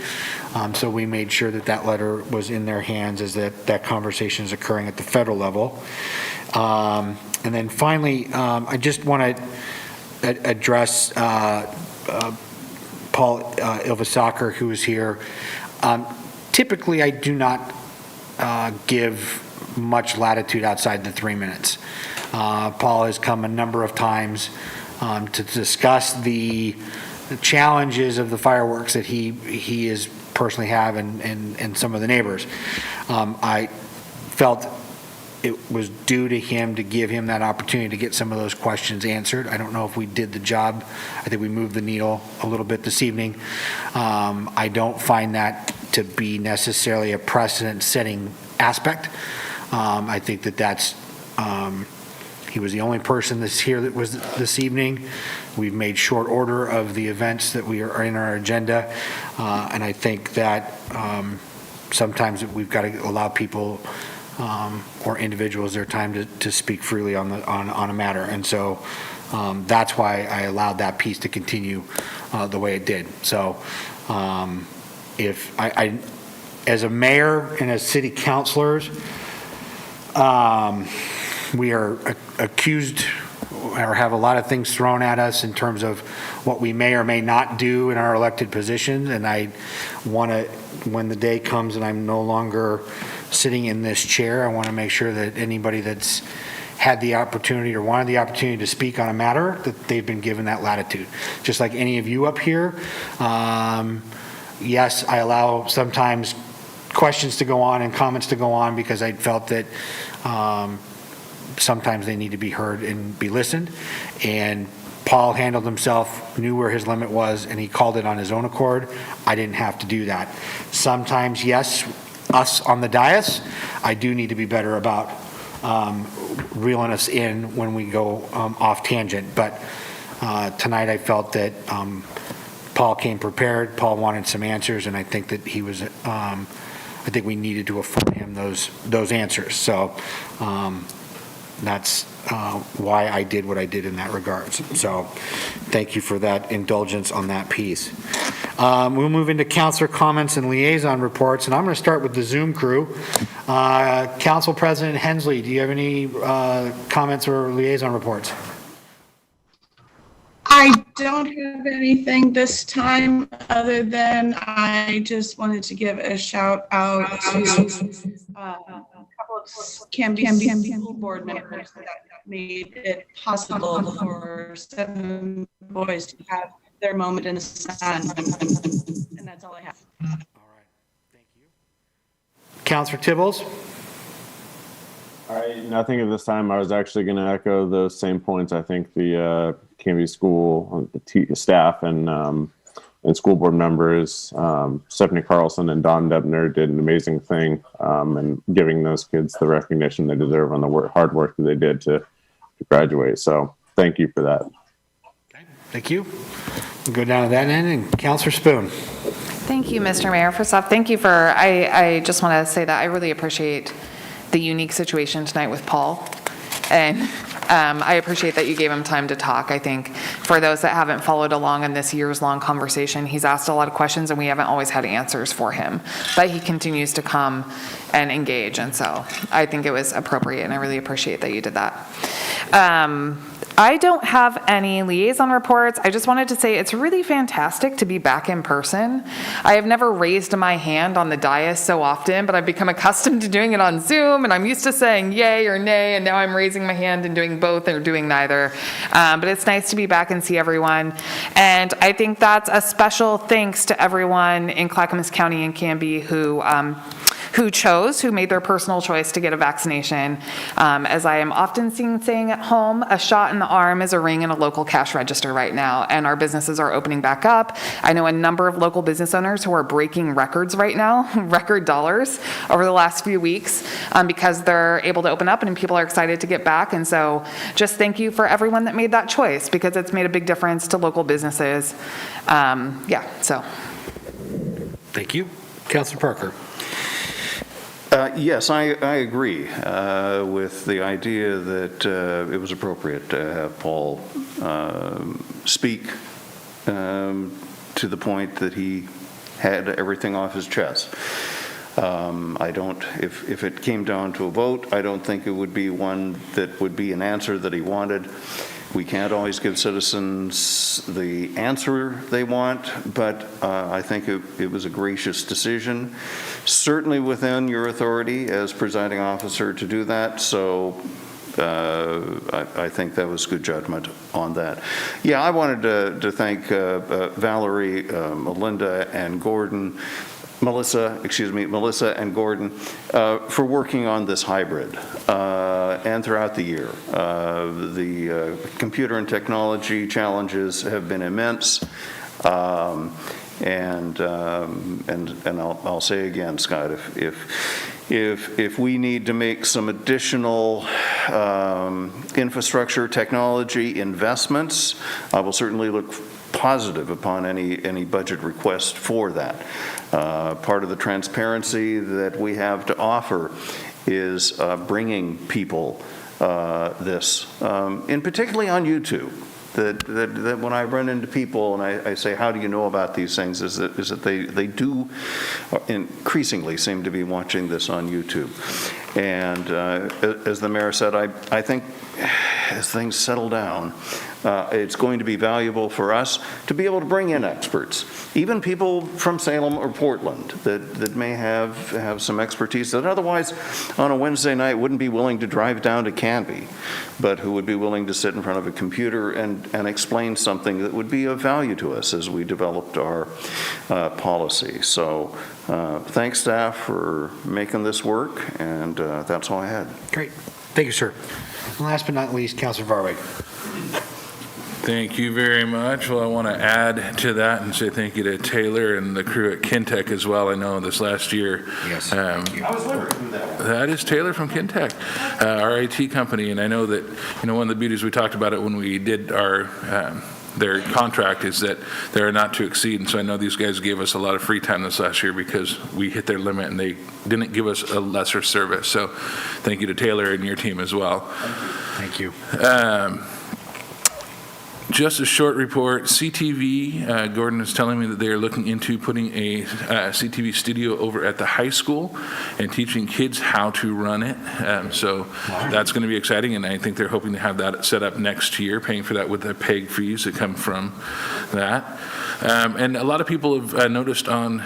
So we made sure that letter was in their hands as that conversation is occurring at the federal level. And then finally, I just want to address Paul Ilvasaker, who is here. Typically, I do not give much latitude outside the 3 minutes. Paul has come a number of times to discuss the challenges of the fireworks that he is personally have and some of the neighbors. I felt it was due to him to give him that opportunity to get some of those questions answered. I don't know if we did the job. I think we moved the needle a little bit this evening. I don't find that to be necessarily a precedent-setting aspect. I think that's he was the only person that's here that was this evening. We've made short order of the events that we are in our agenda, and I think that sometimes we've got to allow people or individuals their time to speak freely on a matter, and so that's why I allowed that piece to continue the way it did. So if I as a mayor and as city councilors, we are accused or have a lot of things thrown at us in terms of what we may or may not do in our elected positions, and I want to, when the day comes and I'm no longer sitting in this chair, I want to make sure that anybody that's had the opportunity or wanted the opportunity to speak on a matter, that they've been given that latitude. Just like any of you up here, yes, I allow sometimes questions to go on and comments to go on because I felt that sometimes they need to be heard and be listened, and Paul handled himself, knew where his limit was, and he called it on his own accord. I didn't have to do that. Sometimes, yes, us on the dais, I do need to be better about reeling us in when we go off tangent. But tonight I felt that Paul came prepared. Paul wanted some answers, and I think that he was, I think we needed to afford him those answers. So that's why I did what I did in that regards. So thank you for that indulgence on that piece. We'll move into councilor comments and liaison reports, and I'm going to start with the Zoom crew. Council President Hensley, do you have any comments or liaison reports? I don't have anything this time, other than I just wanted to give a shout out to a couple of Camby school board members that made it possible for 7 boys to have their moment in the sun. And that's all I have. All right, thank you. Councilor Tibbles? All right, nothing at this time. I was actually going to echo those same points. I think the Canby School staff and school board members, Stephanie Carlson and Don Debner, did an amazing thing in giving those kids the recognition they deserve on the hard work that they did to graduate. So thank you for that. Okay, thank you. We'll go down to that end, and Councilor Spoon. Thank you, Mr. Mayor. First off, thank you for, I just want to say that I really appreciate the unique situation tonight with Paul. And I appreciate that you gave him time to talk. I think for those that haven't followed along in this years-long conversation, he's asked a lot of questions and we haven't always had answers for him. But he continues to come and engage, and so I think it was appropriate, and I really appreciate that you did that. I don't have any liaison reports. I just wanted to say it's really fantastic to be back in person. I have never raised my hand on the dais so often, but I've become accustomed to doing it on Zoom, and I'm used to saying yay or nay, and now I'm raising my hand and doing both or doing neither. But it's nice to be back and see everyone. And I think that's a special thanks to everyone in Clackamas County and Canby who made their personal choice to get a vaccination. As I am often seen saying at home, a shot in the arm is a ring in a local cash register right now, and our businesses are opening back up. I know a number of local business owners who are breaking records right now, record dollars over the last few weeks, because they're able to open up and people are excited to get back. And so just thank you for everyone that made that choice, because it's made a big difference to local businesses. So. Thank you. Councilor Parker. Yes, I agree with the idea that it was appropriate to have Paul speak to the point that he had everything off his chest. I don't, if it came down to a vote, I don't think it would be one that would be an answer that he wanted. We can't always give citizens the answer they want, but I think it was a gracious decision, certainly within your authority as presiding officer to do that. So I think that was good judgment on that. Yeah, I wanted to thank Valerie, Melissa and Gordon for working on this hybrid and throughout the year. The computer and technology challenges have been immense. And I'll say again, Scott, if we need to make some additional infrastructure technology investments, I will certainly look positive upon any budget request for that. Part of the transparency that we have to offer is bringing people this, and particularly on YouTube. That when I run into people and I say, how do you know about these things, is that they do increasingly seem to be watching this on YouTube. And as the mayor said, I think as things settle down, it's going to be valuable for us to be able to bring in experts, even people from Salem or Portland that may have some expertise that otherwise on a Wednesday night wouldn't be willing to drive down to Canby, but who would be willing to sit in front of a computer and explain something that would be of value to us as we developed our policy. So thanks, staff, for making this work, and that's all I had. Great. Thank you, sir. And last but not least, Councilor Varwig. Thank you very much. Well, I want to add to that and say thank you to Taylor and the crew at Kintech as well. I know this last year. Yes. I was wondering who that was. That is Taylor from Kintech, our IT company. And I know that, one of the beauties, we talked about it when we did our, their contract, is that they're not to exceed. And so I know these guys gave us a lot of free time this last year because we hit their limit and they didn't give us a lesser service. So thank you to Taylor and your team as well. Thank you. Just a short report, CTV, Gordon is telling me that they are looking into putting a CTV studio over at the high school and teaching kids how to run it. So that's going to be exciting, and I think they're hoping to have that set up next year, paying for that with the PEG fees that come from that. And a lot of people have noticed on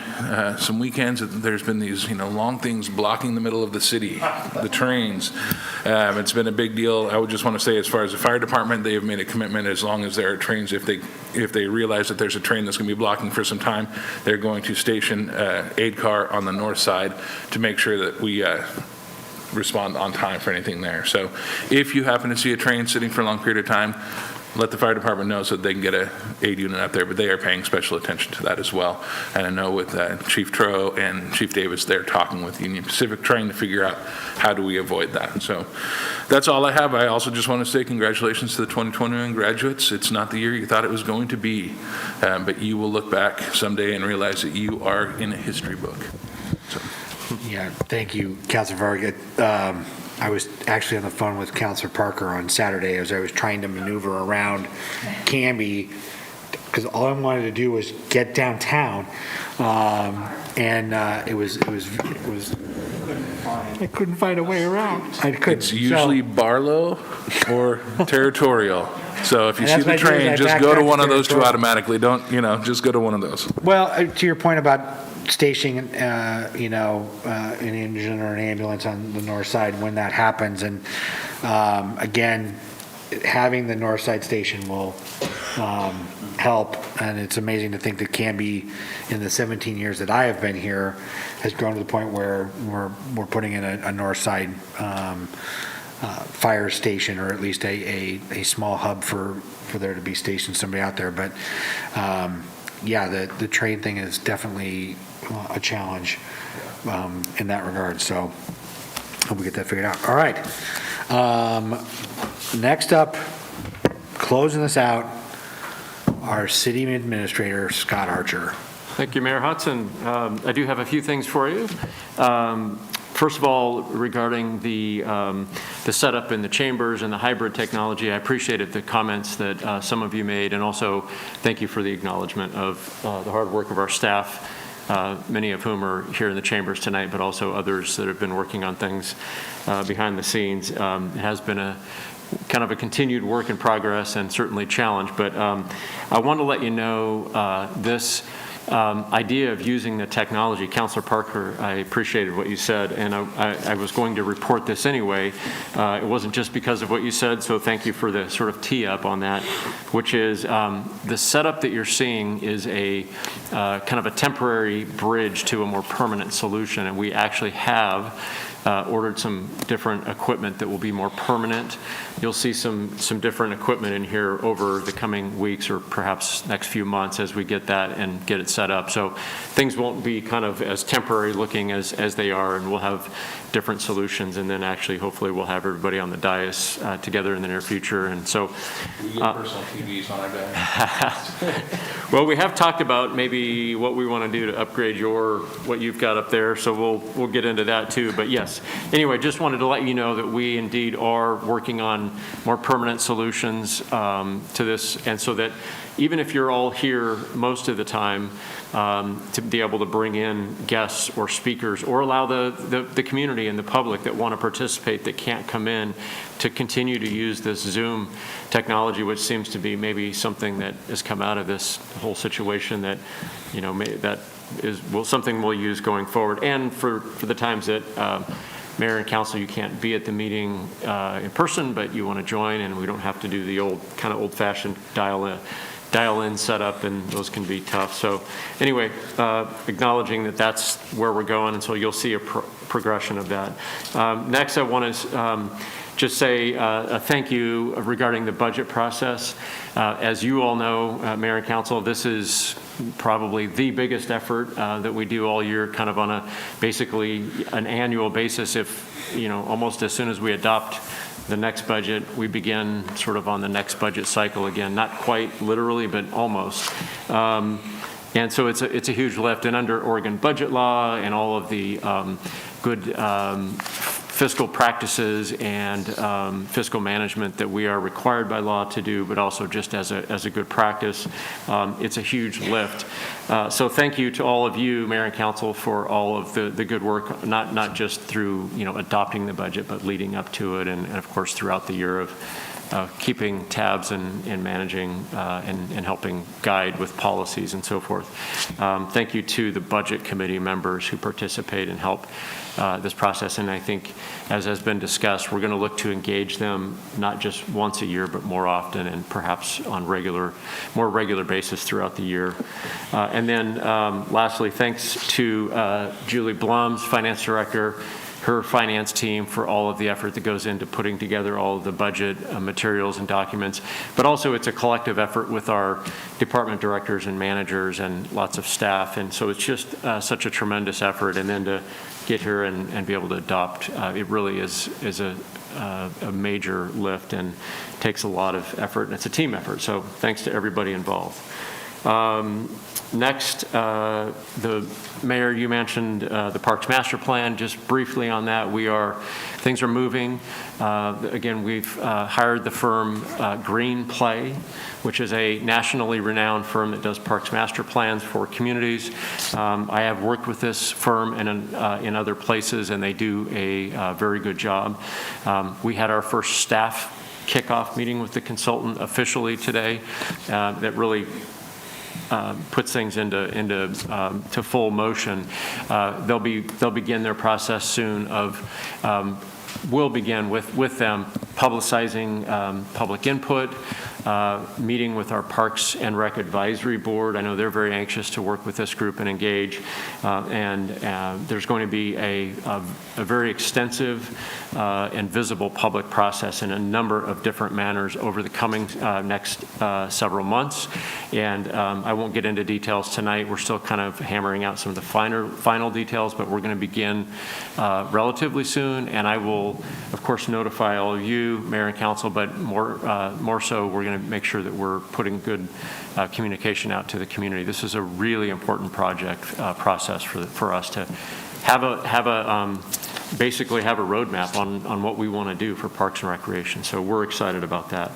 some weekends that there's been these, long things blocking the middle of the city, the trains. It's been a big deal. I would just want to say, as far as the fire department, they have made a commitment, as long as there are trains, if they realize that there's a train that's going to be blocking for some time, they're going to station aid car on the north side to make sure that we respond on time for anything there. So if you happen to see a train sitting for a long period of time, let the fire department know so that they can get a aid unit up there, but they are paying special attention to that as well. And I know with Chief Tro and Chief Davis, they're talking with Union Pacific, trying to figure out how do we avoid that. So that's all I have. I also just want to say congratulations to the 2021 graduates. It's not the year you thought it was going to be, but you will look back someday and realize that you are in a history book. So. Yeah, thank you, Councilor Varga. I was actually on the phone with Councilor Parker on Saturday as I was trying to maneuver around Camby, because all I wanted to do was get downtown, and it was I couldn't find a way around. I couldn't. It's usually Barlow or Territorial. So if you And see that's the what I do is train, I just back go to to one of those two Territorial. automatically. Don't, just go to one of those. Well, to your point about stationing, an engine or an ambulance on the north side when that happens, and again, having the north side station will help, and it's amazing to think that Canby, in the 17 years that I have been here, has grown to the point where we're putting in a north side fire station, or at least a small hub for there to be stationed somebody out there. But yeah, the train thing is definitely a challenge in that regard. So hope we get that figured out. All right. Next up, closing this out, our city administrator, Scott Archer. Thank you, Mayor Hudson. I do have a few things for you. First of all, regarding the setup in the chambers and the hybrid technology, I appreciated the comments that some of you made, and also thank you for the acknowledgement of the hard work of our staff, many of whom are here in the chambers tonight, but also others that have been working on things behind the scenes. It has been a kind of a continued work in progress and certainly challenge, but I want to let you know this idea of using the technology. Councilor Parker, I appreciated what you said, and I was going to report this anyway. It wasn't just because of what you said, so thank you for the sort of tee up on that, which is the setup that you're seeing is a kind of a temporary bridge to a more permanent solution, and we actually have ordered some different equipment that will be more permanent. You'll see some different equipment in here over the coming weeks or perhaps next few months as we get that and get it set up. So things won't be kind of as temporary looking as they are, and we'll have different solutions, and then actually hopefully we'll have everybody on the dais together in the near future. And so We get personal TVs on our back. well, we have talked about maybe what we want to do to upgrade what you've got up there, so we'll get into that too. But yes, anyway, just wanted to let you know that we indeed are working on more permanent solutions to this, and so that even if you're all here most of the time, to be able to bring in guests or speakers, or allow the community and the public that want to participate that can't come in to continue to use this Zoom technology, which seems to be maybe something that has come out of this whole situation that, that is something we'll use going forward. And for the times that Mayor and Council, you can't be at the meeting in person, but you want to join, and we don't have to do the old-fashioned dial-in setup, and those can be tough. So anyway, acknowledging that that's where we're going, and so you'll see a progression of that. Next, I want to just say a thank you regarding the budget process. As you all know, Mayor and Council, this is probably the biggest effort that we do all year, kind of on a basically an annual basis. If, you know, almost as soon as we adopt the next budget, we begin sort of on the next budget cycle again, not quite literally, but almost. And so it's a huge lift. And under Oregon budget law and all of the good fiscal practices and fiscal management that we are required by law to do, but also just as a good practice, it's a huge lift. So thank you to all of you, Mayor and Council, for all of the good work, not just through, you know, adopting the budget, but leading up to it, and of course throughout the year of keeping tabs and managing and helping guide with policies and so forth. Thank you to the Budget Committee members who participate and help this process. And I think, as has been discussed, we're going to look to engage them not just once a year, but more often and perhaps on more regular basis throughout the year. And then lastly, thanks to Julie Blums, Finance Director, her finance team, for all of the effort that goes into putting together all of the budget materials and documents. But also it's a collective effort with our department directors and managers and lots of staff. And so it's just such a tremendous effort. And then to get here and be able to adopt, it really is a major lift and takes a lot of effort. And it's a team effort. So thanks to everybody involved. Next, the Mayor, you mentioned the Parks Master Plan. Just briefly on that, things are moving. Again, we've hired the firm Green Play, which is a nationally renowned firm that does Parks Master Plans for communities. I have worked with this firm in other places, and they do a very good job. We had our first staff kickoff meeting with the consultant officially today. That really puts things into full motion. They'll begin their process soon we'll begin with them publicizing public input, meeting with our Parks and Rec Advisory Board. I know they're very anxious to work with this group and engage. And there's going to be a very extensive and visible public process in a number of different manners over the coming next several months. And I won't get into details tonight. We're still kind of hammering out some of the final details, but we're going to begin relatively soon. And I will, of course, notify all of you, Mayor and Council, but more so, we're going to make sure that we're putting good communication out to the community. This is a really important process for us to basically have a roadmap on what we want to do for Parks and Recreation. So we're excited about that.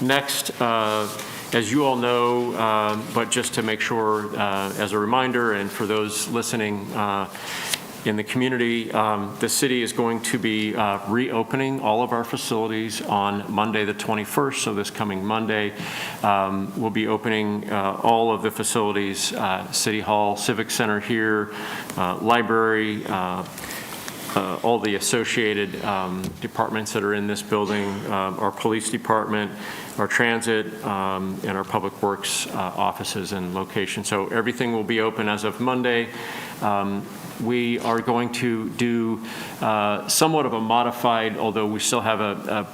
Next, as you all know, but just to make sure, as a reminder, and for those listening in the community, the city is going to be reopening all of our facilities on Monday the 21st, so this coming Monday. We'll be opening all of the facilities, City Hall, Civic Center here, library, all the associated departments that are in this building, our police department, our transit, and our public works offices and locations. So everything will be open as of Monday. We are going to do somewhat of a modified, although we still have a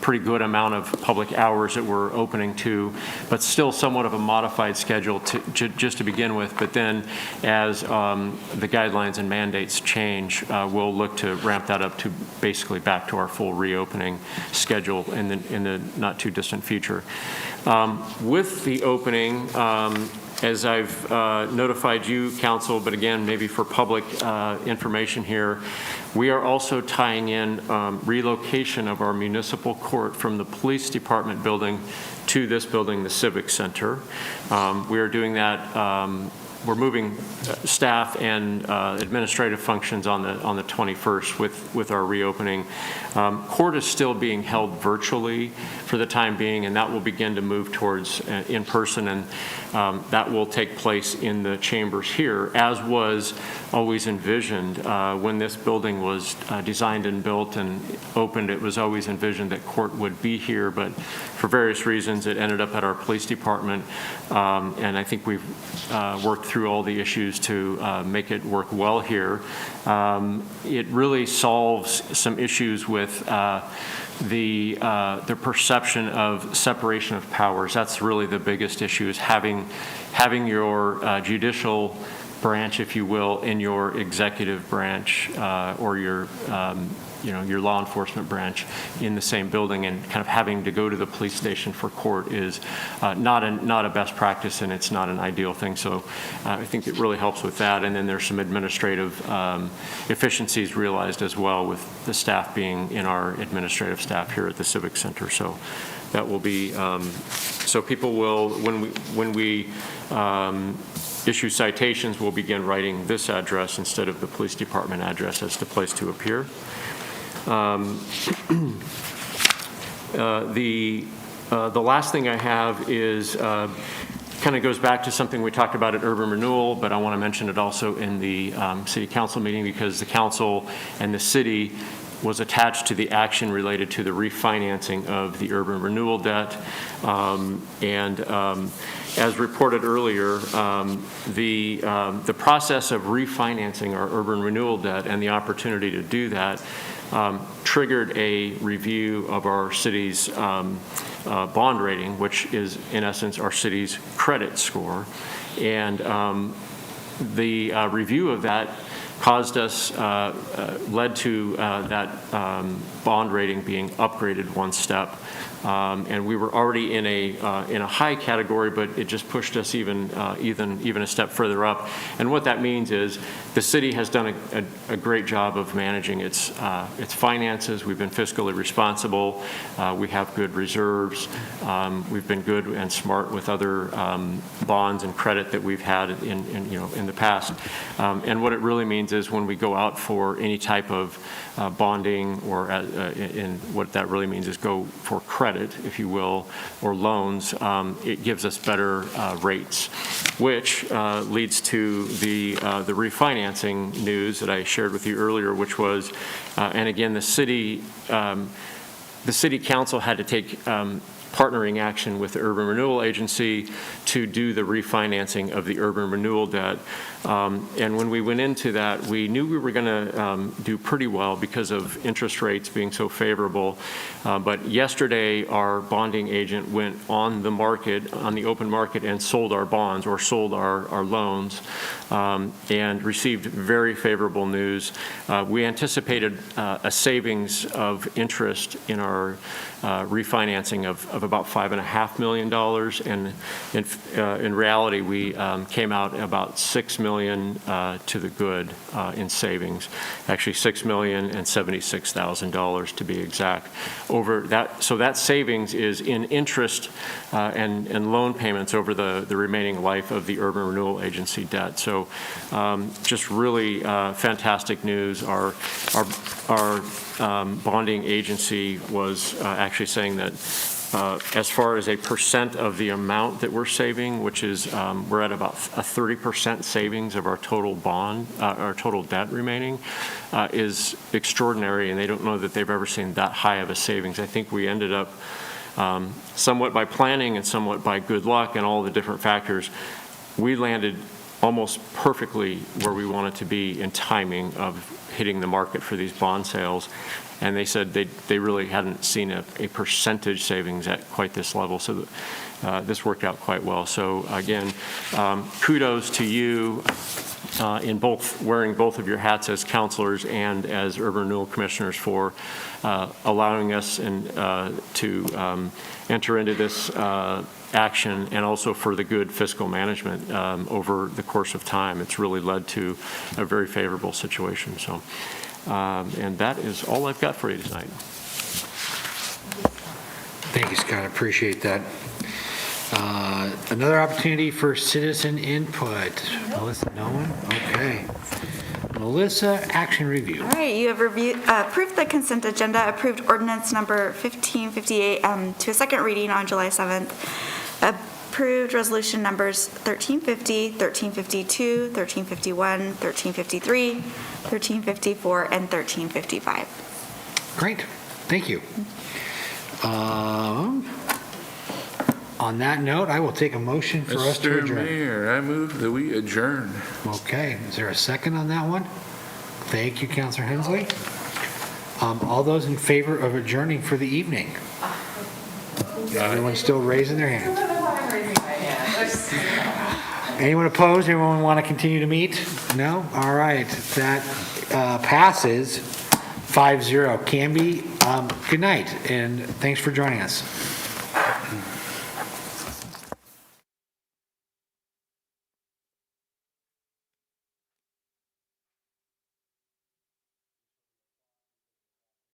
pretty good amount of public hours that we're opening to, but still somewhat of a modified schedule just to begin with. But then as the guidelines and mandates change, we'll look to ramp that up to basically back to our full reopening schedule in the not too distant future. With the opening, as I've notified you, Council, but again, maybe for public information here, we are also tying in relocation of our municipal court from the police department building to this building, the Civic Center. We are doing that. We're moving staff and administrative functions on the 21st with our reopening. Court is still being held virtually for the time being, and that will begin to move towards in person, and that will take place in the chambers here, as was always envisioned. When this building was designed and built and opened, it was always envisioned that court would be here, but for various reasons, it ended up at our police department, and I think we've worked through through all the issues to make it work well here. It really solves some issues with the perception of separation of powers. That's really the biggest issue, is having your judicial branch, if you will, in your executive branch or your law enforcement branch in the same building, and kind of having to go to the police station for court is not a best practice, and it's not an ideal thing. So I think it really helps with that. And then there's some administrative efficiencies realized as well with the staff being in our administrative staff here at the Civic Center. So that will be, so people will, when we issue citations, we'll begin writing this address instead of the police department address as the place to appear. The last thing I have is kind of goes back to something we talked about at urban renewal, but I want to mention it also in the city council meeting, because the council and the city was attached to the action related to the refinancing of the urban renewal debt. As reported earlier, the process of refinancing our urban renewal debt and the opportunity to do that triggered a review of our city's bond rating, which is in essence our city's credit score. And the review of that caused us, led to that bond rating being upgraded one step. And we were already in a high category, but it just pushed us even a step further up. And what that means is the city has done a great job of managing its finances. We've been fiscally responsible. We have good reserves. We've been good and smart with other bonds and credit that we've had in the past. And what it really means is when we go out for any type of bonding, or what that really means is go for credit, if you will, or loans, it gives us better rates, which leads to the refinancing news that I shared with you earlier, which was, and again, the city council had to take partnering action with the Urban Renewal Agency to do the refinancing of the urban renewal debt. And when we went into that, we knew we were going to do pretty well because of interest rates being so favorable. But yesterday, our bonding agent went on the market, on the open market, and sold our bonds, or sold our loans, and received very favorable news. We anticipated a savings of interest in our refinancing of about $5.5 million, and in reality, we came out about $6 million to the good in savings. Actually, $6,076,000 to be exact. Over that, so that savings is in interest and loan payments over the remaining life of the Urban Renewal Agency debt. So, just really fantastic news. Our bonding agency was actually saying that as far as a percent of the amount that we're saving, which is we're at about a 30% savings of our total bond, our total debt remaining, is extraordinary, and they don't know that they've ever seen that high of a savings. I think we ended up somewhat by planning and somewhat by good luck and all the different factors, we landed almost perfectly where we wanted to be in timing of hitting the market for these bond sales. And they said they really hadn't seen a percentage savings at quite this level. So this worked out quite well. So again, kudos to you in both wearing both of your hats as counselors and as urban renewal commissioners for allowing us to enter into this action, and also for the good fiscal management over the course of time. It's really led to a very favorable situation. So. And that is all I've got for you tonight. Thank you, Scott. I appreciate that. Another opportunity for citizen input. Melissa, no one? Okay. Melissa, action review. All right, you have approved the consent agenda, approved ordinance number 1558 to a second reading on July 7th. Approved resolution numbers 1350, 1352, 1351, 1353, 1354, and 1355. Great, thank you. On that note, I will take a motion for us to Mr. adjourn. Mayor, I move that we adjourn. Okay, is there a second on that one? Thank you, Counselor Hensley. All those in favor of adjourning for the evening? Everyone's still raising their hand. Anyone opposed? Anyone want to continue to meet? No? All right, that passes 5-0. Camby, good night, and thanks for joining us.